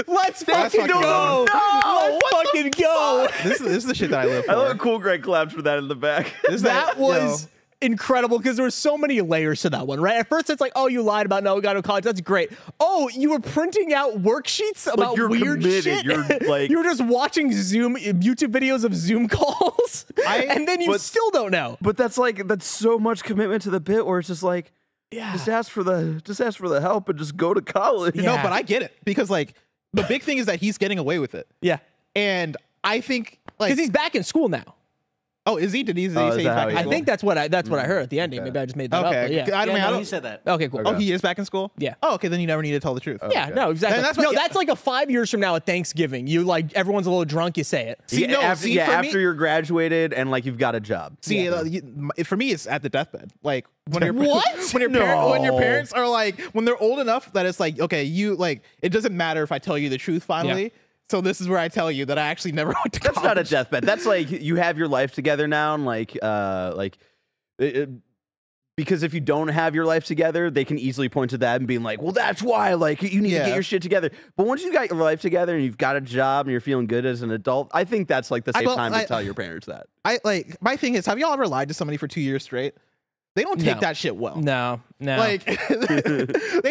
Speaker 1: Let's fucking go! Let's fucking go!
Speaker 2: This is the shit that I live for.
Speaker 3: I love Cool Greg claps for that in the back.
Speaker 1: That was incredible because there were so many layers to that one, right? At first, it's like, oh, you lied about no, got to college. That's great. Oh, you were printing out worksheets about
Speaker 3: you're
Speaker 1: weird
Speaker 3: committed.
Speaker 1: shit.
Speaker 3: You're like,
Speaker 1: you were just watching YouTube videos of Zoom calls, and then you still don't know.
Speaker 3: But that's so much commitment to the bit where it's just like, just ask for the help and just go to college.
Speaker 2: No, but I get it because like the big thing is that he's getting away with it.
Speaker 1: Yeah,
Speaker 2: and I think like
Speaker 1: because he's back in school now.
Speaker 2: Oh, is he? Did he say he's back in school?
Speaker 1: I think that's what I heard at the ending. Maybe I just made that up. But yeah.
Speaker 2: I mean,
Speaker 4: he said that.
Speaker 1: Okay, cool.
Speaker 2: Oh, he is back in school?
Speaker 1: Yeah.
Speaker 2: Oh, okay, then you never need to tell the truth.
Speaker 1: Yeah, no, exactly. That's like a 5 years from now at Thanksgiving. You like everyone's a little drunk, you say it.
Speaker 2: See,
Speaker 3: after you're graduated and like you've got a job.
Speaker 2: See, for me, it's at the deathbed. Like when your
Speaker 1: when
Speaker 2: your parents are like when they're old enough that it's like okay, you like it doesn't matter if I tell you the truth finally. Yeah. So this is where I tell you that I actually never went to college.
Speaker 3: That's not a deathbed. That's like you have your life together now, and because if you don't have your life together, they can easily point to that and being like, "Well, that's why like you need to get your shit together." But once you got your life together and you've got a job and you're feeling good as an adult, I think that's like the safe time to tell your parents that.
Speaker 2: My thing is, have y'all ever lied to somebody for 2 years straight? They don't take that shit well.
Speaker 1: No.
Speaker 2: Like,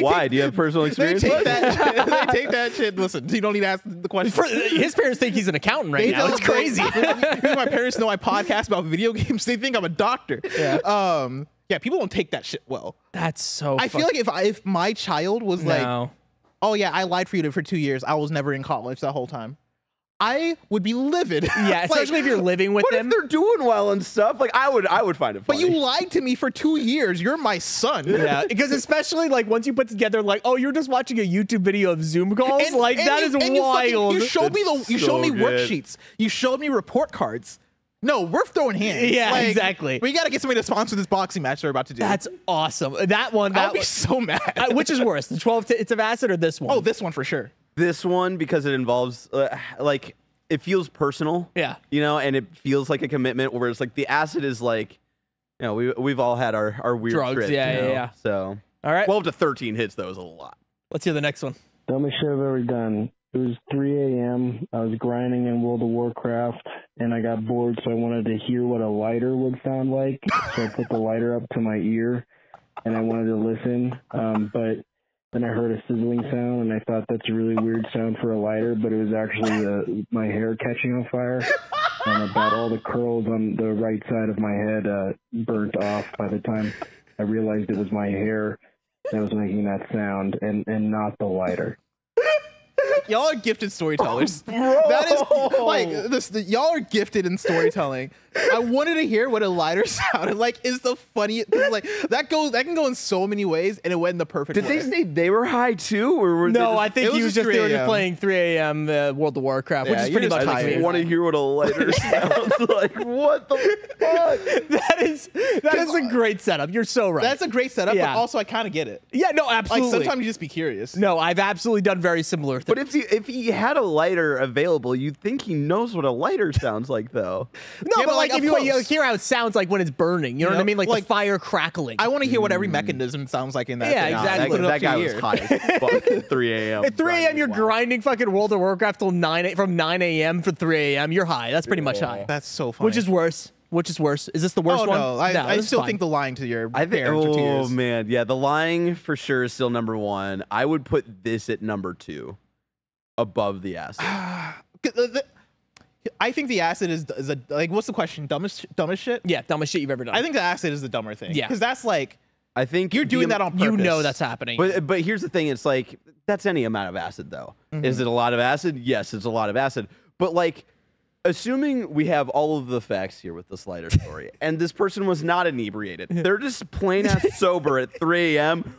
Speaker 3: why? Do you have personal experience?
Speaker 2: They take that shit. Listen, you don't need to ask the question.
Speaker 1: His parents think he's an accountant right now. It's crazy.
Speaker 2: My parents know I podcast about video games. They think I'm a doctor.
Speaker 1: Yeah.
Speaker 2: Yeah, people don't take that shit well.
Speaker 1: That's so
Speaker 2: I feel like if my child was like, oh yeah, I lied for you for 2 years. I was never in college that whole time. I would be livid.
Speaker 1: Yeah, especially if you're living with them.
Speaker 3: If they're doing well and stuff, like I would find it funny.
Speaker 2: But you lied to me for 2 years. You're my son.
Speaker 1: Yeah, because especially like once you put together like, oh, you're just watching a YouTube video of Zoom calls, that is wild.
Speaker 2: You showed me worksheets. You showed me report cards. No, we're throwing hands.
Speaker 1: Yeah, exactly.
Speaker 2: We got to get somebody to sponsor this boxing match they're about to do.
Speaker 1: That's awesome. That one.
Speaker 2: I'll be so mad.
Speaker 1: Which is worse, the 12 hits of acid or this one?
Speaker 2: Oh, this one for sure.
Speaker 3: This one because it involves like it feels personal.
Speaker 1: Yeah.
Speaker 3: And it feels like a commitment. Whereas like the acid is like, we've all had our weird
Speaker 1: drugs.
Speaker 3: trips.
Speaker 1: Yeah.
Speaker 3: So
Speaker 1: all right,
Speaker 3: 12 to 13 hits though is a lot.
Speaker 1: Let's hear the next one.
Speaker 8: Dumbest shit I've ever done. It was 3 a.m. I was grinding in World of Warcraft, and I got bored, so I wanted to hear what a lighter would sound like. So I put the lighter up to my ear, and I wanted to listen. But Then I heard a sizzling sound, and I thought that's a really weird sound for a lighter, but it was actually my hair catching on fire. And about all the curls on the right side of my head burnt off by the time I realized it was my hair that was making that sound, and not the lighter.
Speaker 2: Y'all are gifted storytellers.
Speaker 3: Bro.
Speaker 2: That is like y'all are gifted in storytelling. I wanted to hear what a lighter sounded like. Is the funniest like that can go in so many ways, and it went in the perfect.
Speaker 3: Did
Speaker 2: way.
Speaker 3: they say they were high too, or were
Speaker 1: No,
Speaker 3: they
Speaker 1: I think
Speaker 2: it
Speaker 1: he
Speaker 2: was
Speaker 1: was
Speaker 2: just
Speaker 1: they were
Speaker 2: 3
Speaker 1: just
Speaker 2: a.m.
Speaker 1: playing 3 a.m. World of Warcraft, which
Speaker 2: Yeah,
Speaker 1: is
Speaker 2: you're
Speaker 1: pretty
Speaker 2: just
Speaker 1: much
Speaker 2: tired.
Speaker 1: like
Speaker 3: I
Speaker 1: me.
Speaker 3: want to hear what a lighter sounds like. What the fuck?
Speaker 1: That is a great setup. You're so right.
Speaker 2: That's a great setup,
Speaker 1: Yeah.
Speaker 2: but also I kind of get it.
Speaker 1: Yeah, no,
Speaker 2: Like
Speaker 1: absolutely.
Speaker 2: sometimes you just be curious.
Speaker 1: No, I've absolutely done very similar things.
Speaker 3: But if he had a lighter available, you'd think he knows what a lighter sounds like, though.
Speaker 1: No,
Speaker 2: Yeah,
Speaker 1: but like
Speaker 2: up
Speaker 1: if you
Speaker 2: close.
Speaker 1: hear how it sounds like when it's burning, you know what I mean? Like the fire crackling.
Speaker 2: I want to hear what every mechanism sounds like in that.
Speaker 1: Yeah,
Speaker 2: thing.
Speaker 1: exactly.
Speaker 2: Put it up
Speaker 3: That
Speaker 2: to
Speaker 3: guy
Speaker 2: your
Speaker 3: was
Speaker 2: ear.
Speaker 3: high as fuck at 3 a.m.
Speaker 1: At 3 a.m., you're
Speaker 3: Wow.
Speaker 1: grinding fucking World of Warcraft till from 9 a.m. for 3 a.m. You're high. That's pretty much high.
Speaker 2: That's so funny.
Speaker 1: Which is worse? Which is worse? Is this the worst
Speaker 2: oh
Speaker 1: one?
Speaker 2: no, I
Speaker 1: this is
Speaker 2: still
Speaker 1: fine.
Speaker 2: think the lying to your
Speaker 3: I think.
Speaker 2: parents or
Speaker 3: Oh
Speaker 2: tears.
Speaker 3: man, yeah, the lying for sure is still number 1. I would put this at number 2, above the acid.
Speaker 2: I think the acid is a like. What's the question? Dumbest shit.
Speaker 1: Yeah, dumbest shit you've ever done.
Speaker 2: I think the acid is the dumber thing.
Speaker 1: Yeah.
Speaker 2: because that's like
Speaker 3: I think
Speaker 2: you're doing that on purpose.
Speaker 1: you know that's happening.
Speaker 3: But here's the thing: it's like that's any amount of acid, though. Is it a lot of acid? Yes, it's a lot of acid. But like, assuming we have all of the facts here with this lighter story, and this person was not inebriated, they're just plain ass sober at 3 a.m.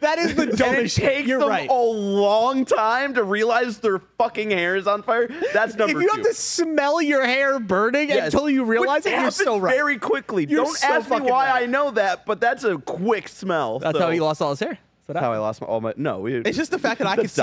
Speaker 1: that is the
Speaker 3: And it
Speaker 1: dumbest shit.
Speaker 3: takes
Speaker 1: You're
Speaker 3: them
Speaker 1: right.
Speaker 3: a long time to realize their fucking hair is on fire. That's number
Speaker 1: If you
Speaker 3: 2.
Speaker 1: have to smell your hair burning
Speaker 3: Yes.
Speaker 1: until you realize
Speaker 3: Which
Speaker 1: it, you're so
Speaker 3: happens
Speaker 1: right.
Speaker 3: very quickly.
Speaker 1: You're
Speaker 3: Don't
Speaker 1: so
Speaker 3: ask me
Speaker 1: fucking
Speaker 3: why
Speaker 1: right.
Speaker 3: I know that, but that's a quick smell.
Speaker 1: That's
Speaker 3: so.
Speaker 1: how he lost all his hair.
Speaker 3: That's how I lost all my. No, we.
Speaker 2: It's just the fact that I could
Speaker 3: That's
Speaker 2: see,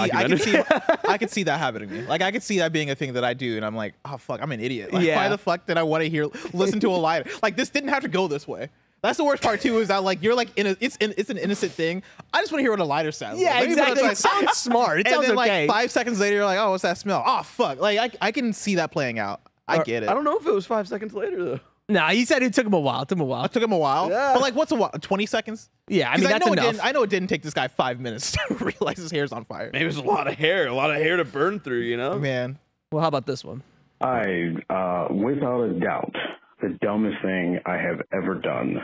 Speaker 2: I could see that happening to me. Like I could see that being a thing that I do, and I'm like, oh fuck, I'm an idiot. Like,
Speaker 1: Yeah.
Speaker 2: why the fuck did I want to listen to a lighter? Like this didn't have to go this way. That's the worst part too. Is that like you're like it's an innocent thing. I just want to hear what a lighter sounds.
Speaker 1: Yeah,
Speaker 2: like. Let me put
Speaker 1: exactly.
Speaker 2: to
Speaker 1: It sounds smart. It
Speaker 2: and
Speaker 1: sounds
Speaker 2: then
Speaker 1: okay.
Speaker 2: like 5 seconds later, you're like, oh, what's that smell? Oh fuck. Like I can see that playing out. I get it.
Speaker 3: I don't know if it was 5 seconds later though.
Speaker 1: Nah, he said it took him a while. It took him a while.
Speaker 2: It took him a while.
Speaker 3: Yeah.
Speaker 2: But like, what's a while? 20 seconds?
Speaker 1: Yeah, I mean
Speaker 2: 'Cause
Speaker 1: that's
Speaker 2: know
Speaker 1: enough.
Speaker 2: I know it didn't take this guy 5 minutes to realize his hair's on fire.
Speaker 3: Maybe it was a lot of hair to burn through. You know.
Speaker 2: Man.
Speaker 1: Well, how about this one?
Speaker 8: Without a doubt, the dumbest thing I have ever done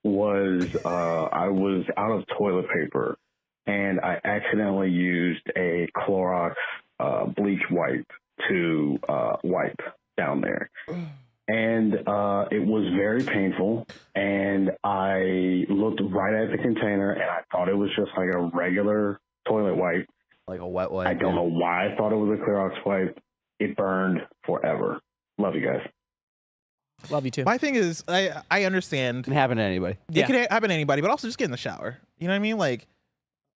Speaker 8: was I was out of toilet paper and I accidentally used a Clorox bleach wipe to wipe down there. And it was very painful, and I looked right at the container, and I thought it was just like a regular toilet wipe.
Speaker 3: Like a wet wipe.
Speaker 8: I don't know why I thought it was a Clorox wipe. It burned forever. Love you guys.
Speaker 1: Love you too.
Speaker 2: My thing is, I understand.
Speaker 3: Can happen to anybody.
Speaker 1: Yeah.
Speaker 2: It could happen to anybody, but also just get in the shower. You know what I mean? Like,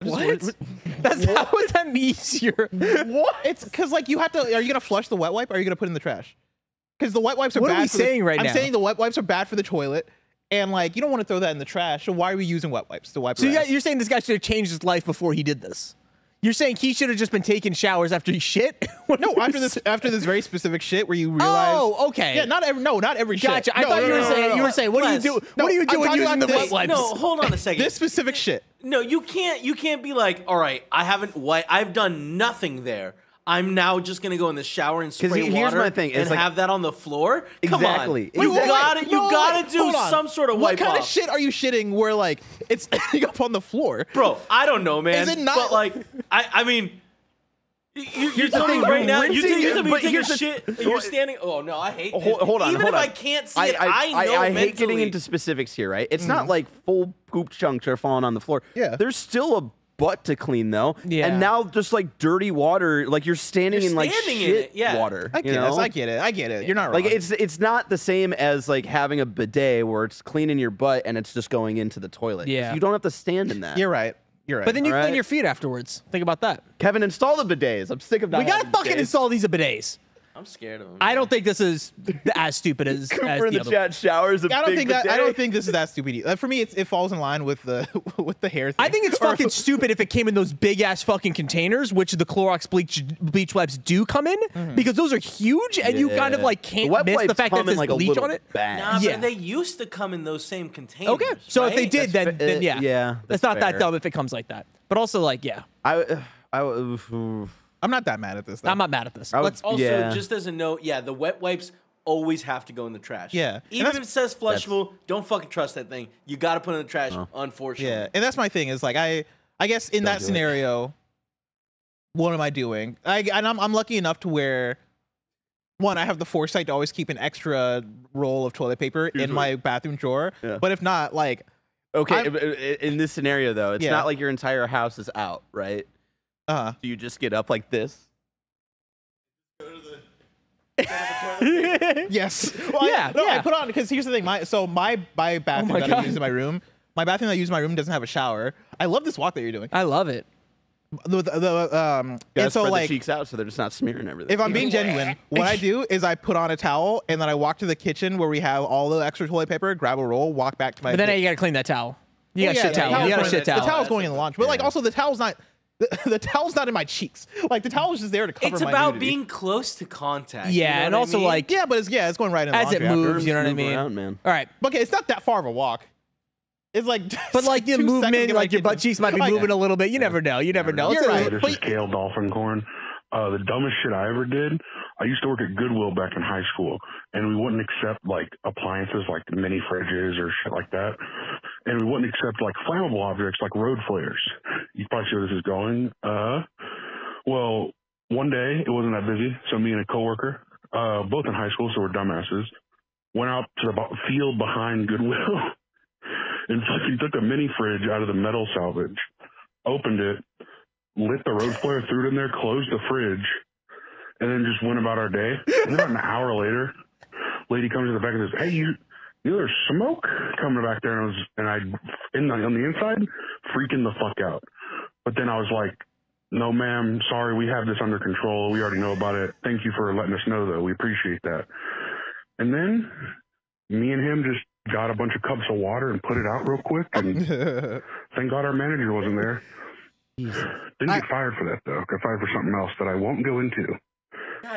Speaker 1: What? How is that easier?
Speaker 2: What? It's because like you have to. Are you gonna flush the wet wipe? Or are you gonna put it in the trash? Because the wet wipes are
Speaker 1: What
Speaker 2: bad.
Speaker 1: are we
Speaker 2: for the-
Speaker 1: saying right now?
Speaker 2: I'm saying the wet wipes are bad for the toilet, and like you don't want to throw that in the trash. So why are we using wet wipes to wipe?
Speaker 1: So
Speaker 2: our ass?
Speaker 1: you're saying this guy should have changed his life before he did this? You're saying he should have just been taking showers after he shit?
Speaker 2: No, after this very specific shit where you realize.
Speaker 1: Oh, okay.
Speaker 2: Yeah, not every shit.
Speaker 1: Gotcha. I
Speaker 2: No,
Speaker 1: thought
Speaker 2: no,
Speaker 1: you were
Speaker 2: no,
Speaker 1: saying
Speaker 2: no,
Speaker 1: you were saying what do you do?
Speaker 2: No,
Speaker 1: What do you
Speaker 2: I'm
Speaker 1: do when
Speaker 2: talking
Speaker 1: using the
Speaker 2: about
Speaker 1: wet
Speaker 2: this.
Speaker 1: wipes?
Speaker 4: No, hold on a second.
Speaker 2: This specific shit.
Speaker 4: No, you can't be like, all right, I've done nothing there. I'm now just gonna go in the shower and spray
Speaker 3: here's
Speaker 4: water
Speaker 3: my thing, it's
Speaker 4: and
Speaker 3: like-
Speaker 4: have that on the floor.
Speaker 3: Exactly.
Speaker 4: Come on,
Speaker 3: Exactly.
Speaker 4: you gotta do
Speaker 2: hold on.
Speaker 4: some sort of
Speaker 2: What
Speaker 4: wipe
Speaker 2: kind
Speaker 4: off.
Speaker 2: of shit are you shitting where like it's up on the floor?
Speaker 4: Bro, I don't know, man.
Speaker 2: Is it not-
Speaker 4: But like, I mean, you're
Speaker 3: Here's the
Speaker 4: telling me
Speaker 3: thing,
Speaker 4: right now.
Speaker 3: rinsing-
Speaker 4: You're telling me you
Speaker 3: but
Speaker 4: take a
Speaker 3: here's the-
Speaker 4: shit and you're standing. Oh no, I hate this.
Speaker 3: Hold on.
Speaker 4: Even
Speaker 3: hold
Speaker 4: if
Speaker 3: on.
Speaker 4: I can't see it, I know
Speaker 3: I
Speaker 4: mentally.
Speaker 3: hate getting into specifics here, right? It's not like full poop chunks are falling on the floor.
Speaker 2: Yeah.
Speaker 3: There's still a butt to clean though.
Speaker 1: Yeah.
Speaker 3: And now just like dirty water, like you're standing
Speaker 4: You're
Speaker 3: in like
Speaker 4: standing in
Speaker 3: shit
Speaker 4: it, yeah.
Speaker 3: water.
Speaker 2: I get
Speaker 3: you know?
Speaker 2: it. I get it. You're not wrong.
Speaker 3: Like it's not the same as like having a bidet where it's cleaning your butt and it's just going into the toilet.
Speaker 1: Yeah.
Speaker 3: You don't have to stand in that.
Speaker 2: You're right. You're right.
Speaker 1: But then you
Speaker 3: All
Speaker 1: clean
Speaker 3: right.
Speaker 1: your feet afterwards. Think about that.
Speaker 3: Kevin, install the bidets. I'm sick of that.
Speaker 1: We gotta fucking install these bidets.
Speaker 4: I'm scared of him.
Speaker 1: I don't think this is as stupid as
Speaker 3: Cooper in
Speaker 1: the
Speaker 3: the
Speaker 1: other
Speaker 3: chat showers.
Speaker 2: I don't think this is that stupid. For me, it falls in line with the with the hair thing.
Speaker 1: I think it's fucking stupid if it came in those big ass fucking containers, which the Clorox bleach wipes do come in, because those are huge, and you kind of like can't miss the fact that there's bleach on it.
Speaker 4: Nah, but they used to come in those same containers.
Speaker 1: Okay, so if they did, then yeah,
Speaker 3: yeah,
Speaker 1: it's not that dumb if it comes like that. But also, like, yeah,
Speaker 2: I'm not that mad at this. Though.
Speaker 1: I'm not mad at this.
Speaker 4: Also, just as a note, the wet wipes always have to go in the trash.
Speaker 2: Yeah.
Speaker 4: Even if it says flushable, don't fucking trust that thing. You got to put it in the trash, unfortunately.
Speaker 2: Yeah, and that's my thing is like I guess in that scenario, what am I doing? I'm lucky enough to where, one, I have the foresight to always keep an extra roll of toilet paper in my bathroom drawer. Yeah. But if not, like...
Speaker 3: Okay, in this scenario, though, it's not like your entire house is out, right? Do you just get up like this?
Speaker 2: Yes. Well, I put on, because here's the thing. My bathroom that I use in my room, doesn't have a shower. I love this walk that you're doing.
Speaker 1: I love it.
Speaker 3: And so like the cheeks out so they're just not smearing everything.
Speaker 2: If I'm being genuine, what I do is I put on a towel and then I walk to the kitchen where we have all the extra toilet paper, grab a roll, walk back to my.
Speaker 1: But then you gotta clean that towel. You got shit towel. You got a shit towel.
Speaker 2: The towel's going in the laundry, but like also the towel's not. The towel's not in my cheeks. Like the towel's just there to cover.
Speaker 4: It's
Speaker 2: my
Speaker 4: about
Speaker 2: nudity.
Speaker 4: being close to contact.
Speaker 1: Yeah,
Speaker 4: you know
Speaker 1: and also like
Speaker 2: but it's going right in the
Speaker 1: as
Speaker 2: laundry
Speaker 1: it moves.
Speaker 2: after.
Speaker 1: You know what I mean?
Speaker 3: Around, man.
Speaker 1: All right,
Speaker 2: okay, it's not that far of a walk. It's like,
Speaker 1: but like the movement, like your butt cheeks might be moving a little bit. You never know. You never know.
Speaker 2: You're right.
Speaker 6: This is Kale Dolphin Corn. The dumbest shit I ever did, I used to work at Goodwill back in high school, and we wouldn't accept like appliances like mini fridges or shit like that, and we wouldn't accept like flammable objects like road flares. You probably see where this is going. Well, one day it wasn't that busy, so me and a coworker, both in high school, so we're dumbasses, went out to the field behind Goodwill and fucking took a mini fridge out of the metal salvage, opened it, lit the road flare, threw it in there, closed the fridge, and then just went about our day. And about an hour later, lady comes to the back and says, "Hey, you know there's smoke coming back there," and on the inside, freaking the fuck out. But then I was like, "No, ma'am, sorry, we have this under control. We already know about it. Thank you for letting us know, though. We appreciate that." And then me and him just got a bunch of cups of water and put it out real quick, and thank God our manager wasn't there. Didn't get fired for that, though. Got fired for something else that I won't go into.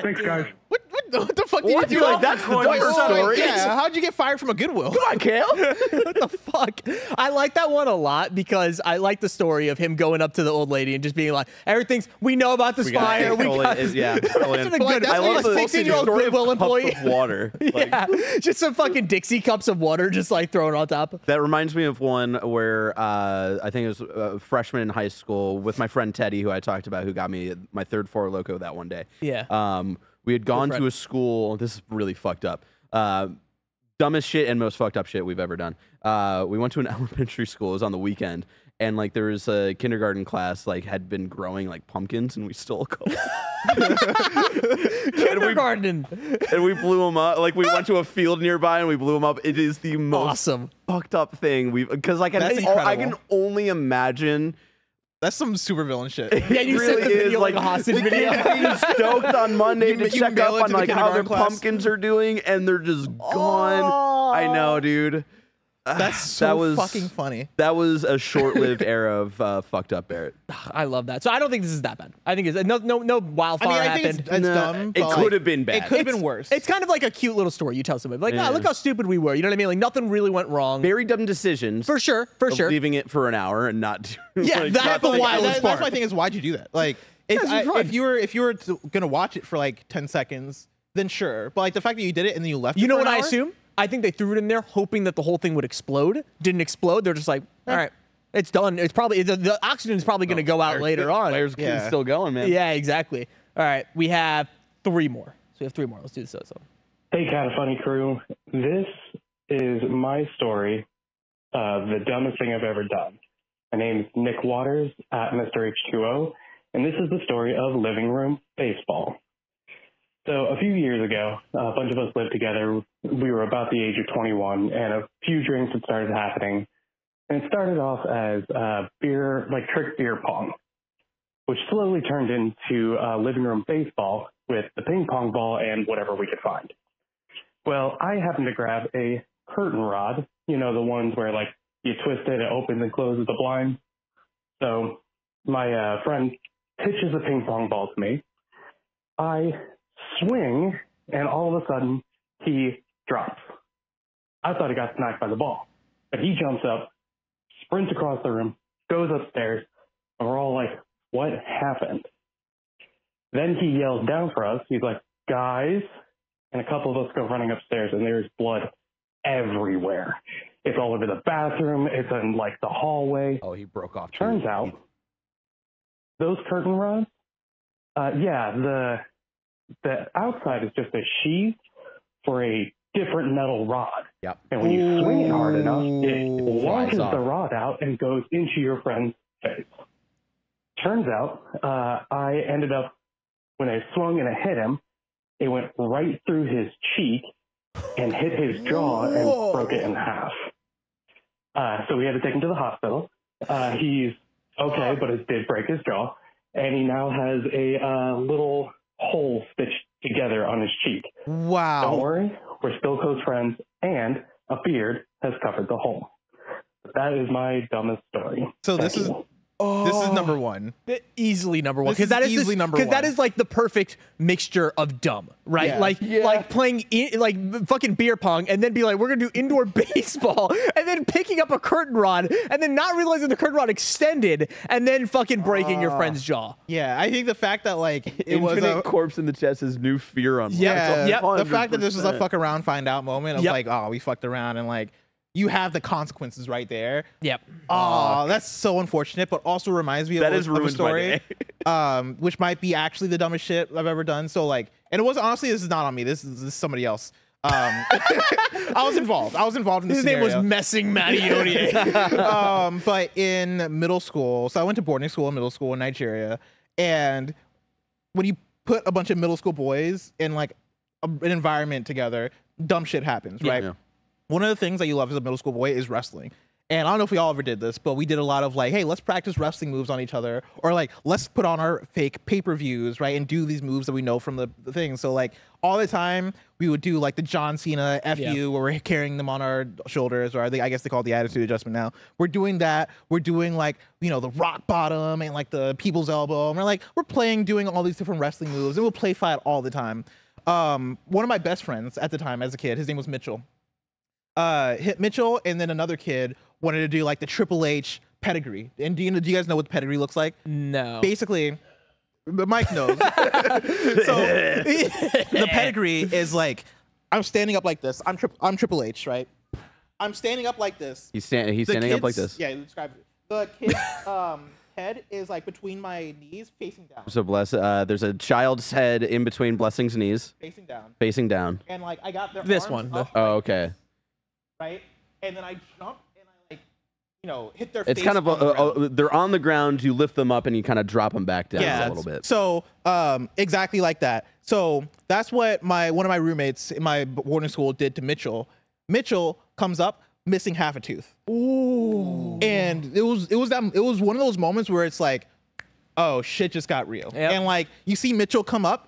Speaker 6: Thanks, guys.
Speaker 2: What the fuck did you do?
Speaker 3: Like, that's the dumber story.
Speaker 2: Yeah, how'd you get fired from a Goodwill?
Speaker 3: Come on, Kale.
Speaker 1: What the fuck? I like that one a lot because I like the story of him going up to the old lady and just being like, we know about this fire.
Speaker 3: I love the
Speaker 1: 16-year-old Goodwill employee.
Speaker 3: Cups of water.
Speaker 1: Yeah, just some fucking Dixie cups of water just like thrown on top.
Speaker 3: That reminds me of one where I think it was a freshman in high school with my friend Teddy, who I talked about, who got me my third Four Loko that one day.
Speaker 1: Yeah.
Speaker 3: We had gone to a school. This is really fucked up. Dumbest shit and most fucked up shit we've ever done. We went to an elementary school. It was on the weekend. And like there was a kindergarten class like had been growing like pumpkins, and we stole a couple.
Speaker 1: Kindergarten.
Speaker 3: And we blew them up. Like we went to a field nearby and we blew them up. It is the most
Speaker 1: awesome
Speaker 3: fucked up thing because I can only imagine.
Speaker 2: That's some supervillain shit.
Speaker 1: Yeah, you
Speaker 3: really
Speaker 1: sent the video
Speaker 3: like
Speaker 1: a hostage video.
Speaker 3: Being stoked on Monday to check up on like how their pumpkins are doing, and they're just gone. I know, dude.
Speaker 2: That was fucking funny.
Speaker 3: That was a short-lived era of fucked up Barrett.
Speaker 1: I love that. So I don't think this is that bad. I think it's no wildfire happened.
Speaker 2: It's dumb.
Speaker 3: It could have been bad.
Speaker 2: It could have been worse.
Speaker 1: It's kind of like a cute little story you tell somebody. Like, look how stupid we were. You know what I mean? Like nothing really went wrong.
Speaker 3: Very dumb decisions.
Speaker 1: For sure.
Speaker 3: Leaving it for an hour and not.
Speaker 1: Yeah,
Speaker 3: like,
Speaker 1: that's the wildest part.
Speaker 2: That's my thing is, why'd you do that? Like, if you were gonna watch it for like 10 seconds, then sure. But like the fact that you did it and then you left.
Speaker 1: You know what I assume? I think they threw it in there hoping that the whole thing would explode. Didn't explode. They're just like, all right, it's done. It's probably the oxygen is probably going to go out later on.
Speaker 3: Fire's still going, man.
Speaker 1: Yeah, exactly. All right, we have 3 more. So we have 3 more. Let's do this.
Speaker 7: Hey, KindaFunny crew. This is my story of the dumbest thing I've ever done. My name is Nick Waters at Mr. H2O, and this is the story of living room baseball. So a few years ago, a bunch of us lived together. We were about the age of 21, and a few drinks had started happening. And it started off as trick beer pong, which slowly turned into living room baseball, with the ping pong ball and whatever we could find. Well, I happened to grab a curtain rod, you know, the ones where like you twist it, it opens and closes the blind. So my friend pitches a ping pong ball to me. I swing, and all of a sudden he drops. I thought he got smacked by the ball, but he jumps up, sprints across the room, goes upstairs, and we're all like, what happened? Then he yells down for us. He's like, guys, and a couple of us go running upstairs, and there's blood everywhere. It's all over the bathroom. It's in like the hallway.
Speaker 3: Oh, he broke off.
Speaker 7: Turns out those curtain rods, the outside is just a sheath for a different metal rod.
Speaker 3: Yep.
Speaker 7: And when you swing it hard enough, it launches the rod out and goes into your friend's face. Turns out, I ended up, when I swung and I hit him, it went right through his cheek and hit his jaw and broke it in half. So we had to take him to the hospital. He's okay, but it did break his jaw. And he now has a little hole stitched together on his cheek.
Speaker 2: Wow.
Speaker 7: Don't worry, we're still close friends, and a beard has covered the hole. That is my dumbest story.
Speaker 2: So this is number one.
Speaker 1: Easily number one. Because
Speaker 2: that is easily number one.
Speaker 1: Because that is like the perfect mixture of dumb, right?
Speaker 2: Yeah.
Speaker 1: Like playing like fucking beer pong and then be like, we're gonna do indoor baseball, and then picking up a curtain rod and then not realizing the curtain rod extended and then fucking breaking your friend's jaw.
Speaker 2: Yeah, I think the fact that like it was
Speaker 3: a corpse in the chest is new fear on.
Speaker 2: Yeah, the fact that this was a fuck around, find out moment of like, oh, we fucked around, and like you have the consequences right there.
Speaker 1: Yep.
Speaker 2: Oh, that's so unfortunate, but also reminds me of a story, which might be actually the dumbest shit I've ever done. So like, and it was honestly, this is not on me. This is somebody else. I was involved. in this scenario.
Speaker 1: His name was Messing Matty Odier.
Speaker 2: But in middle school, so I went to boarding school in middle school in Nigeria, and when you put a bunch of middle school boys in like an environment together, dumb shit happens, right? Yeah. One of the things that you love as a middle school boy is wrestling. And I don't know if we all ever did this, but we did a lot of like, hey, let's practice wrestling moves on each other, or like, let's put on our fake pay-per-views, right? And do these moves that we know from the thing. So like all the time we would do like the John Cena FU where we're carrying them on our shoulders, or I guess they call it the attitude adjustment now. We're doing that. We're doing like, you know, the rock bottom and like the people's elbow. And we're doing all these different wrestling moves, and we'll play fight all the time. One of my best friends at the time as a kid, his name was Mitchell. Hit Mitchell, and then another kid wanted to do like the Triple H pedigree. And do you guys know what the pedigree looks like?
Speaker 1: No.
Speaker 2: Basically, Mike knows. So the pedigree is like, I'm standing up like this. I'm Triple H, right? I'm standing up like this.
Speaker 3: He's standing up like this.
Speaker 2: Yeah, you described it. The kid's head is like between my knees, facing down.
Speaker 3: So there's a child's head in between Blessing's knees.
Speaker 2: Facing down.
Speaker 3: Facing down.
Speaker 2: And like I got their
Speaker 1: this
Speaker 2: arms
Speaker 1: one.
Speaker 2: Up,
Speaker 3: oh, okay.
Speaker 2: Right, and then I jump and I like, you know, hit their.
Speaker 3: It's
Speaker 2: face
Speaker 3: kind of they're on the ground. You lift them up and you kind of drop them back down a little bit.
Speaker 2: So exactly like that. So that's what one of my roommates in my boarding school did to Mitchell. Mitchell comes up missing half a tooth. Ooh. And it was one of those moments where it's like, oh shit, just got real. Yep. And like you see Mitchell come up.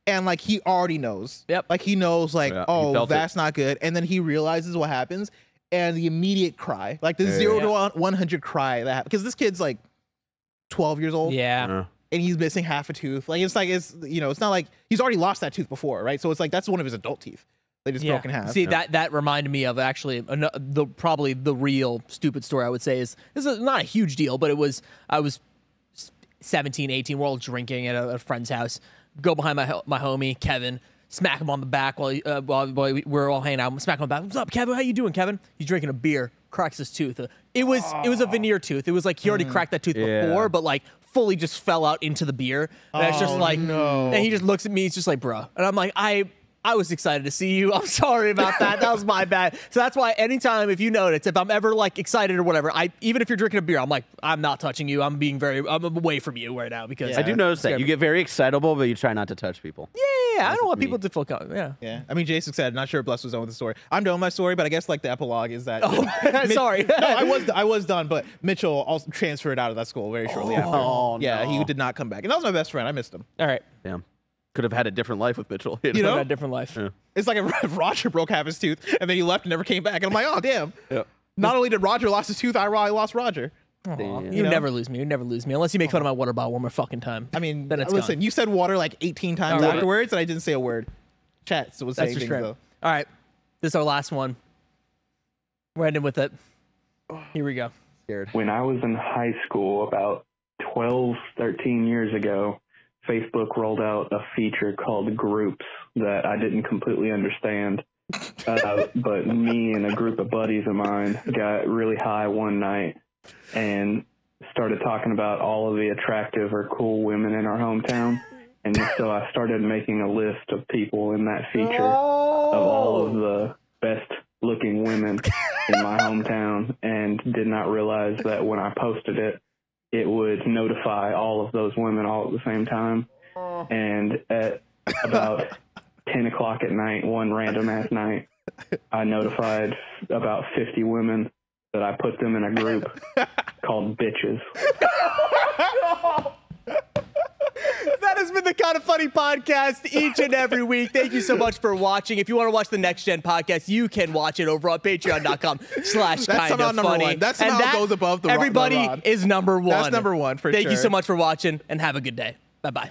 Speaker 2: And like he already knows.
Speaker 1: Yep.
Speaker 2: Like he knows like, oh, that's not good. And then he realizes what happens, and the immediate cry, like the 0 to 100 cry that because this kid's like 12 years old.
Speaker 1: Yeah.
Speaker 2: And he's missing half a tooth. Like it's not like he's already lost that tooth before, right? So it's like that's one of his adult teeth. They just broken half.
Speaker 1: See, that reminded me of actually probably the real stupid story I would say is not a huge deal, but I was 17, 18, we're all drinking at a friend's house. Go behind my homie Kevin, smack him on the back while we're all hanging out. Smack him on the back. What's up, Kevin? How you doing, Kevin? He's drinking a beer, cracks his tooth. It was a veneer tooth. It was like he already cracked that tooth before, but like fully just fell out into the beer. And it's just like, no. And he just looks at me. He's just like, bro. And I'm like, I was excited to see you. I'm sorry about that. That was my bad. So that's why anytime, if you notice, if I'm ever like excited or whatever, even if you're drinking a beer, I'm like, I'm not touching you. I'm away from you right now because
Speaker 3: I do notice that you get very excitable, but you try not to touch people.
Speaker 1: Yeah. I don't want people to feel comfortable.
Speaker 2: Yeah. I mean, Jason said, not sure if Bless was done with the story. I'm done with my story, but I guess like the epilogue is that.
Speaker 1: Sorry.
Speaker 2: No, I was done, but Mitchell also transferred out of that school very shortly after.
Speaker 3: Oh,
Speaker 2: yeah, he did not come back, and that was my best friend. I missed him.
Speaker 1: All right.
Speaker 3: Damn. could have had a different life with Mitchell. You
Speaker 2: know?
Speaker 1: Had a different life.
Speaker 3: Yeah.
Speaker 2: It's like if Roger broke half his tooth and then he left and never came back. And I'm like, oh, damn.
Speaker 3: Yep.
Speaker 2: Not only did Roger lost his tooth, I lost Roger.
Speaker 1: You never lose me. You never lose me unless you make fun of my water bottle one more fucking time.
Speaker 2: I mean,
Speaker 1: then it's
Speaker 2: listen,
Speaker 1: gone.
Speaker 2: you said water like 18 times afterwards, and I didn't say a word. Chat was saying things, though.
Speaker 1: All right. This is our last one. We're ending with it. Here we go.
Speaker 3: Scared.
Speaker 8: When I was in high school about 12, 13 years ago, Facebook rolled out a feature called Groups that I didn't completely understand. But me and a group of buddies of mine got really high one night and started talking about all of the attractive or cool women in our hometown. And so I started making a list of people in that feature of all of the best looking women in my hometown, and did not realize that when I posted it, it would notify all of those women all at the same time. And at about 10 o'clock at night, one random ass night, I notified about 50 women that I put them in a group called Bitches.
Speaker 1: That has been the Kind of Funny podcast each and every week. Thank you so much for watching. If you want to watch the Next Gen podcast, you can watch it over on patreon.com/kindafunny.
Speaker 2: That's somehow goes above the
Speaker 1: everybody
Speaker 2: Rod.
Speaker 1: is number one.
Speaker 2: That's number one for sure.
Speaker 1: Thank you so much for watching, and have a good day. Bye-bye.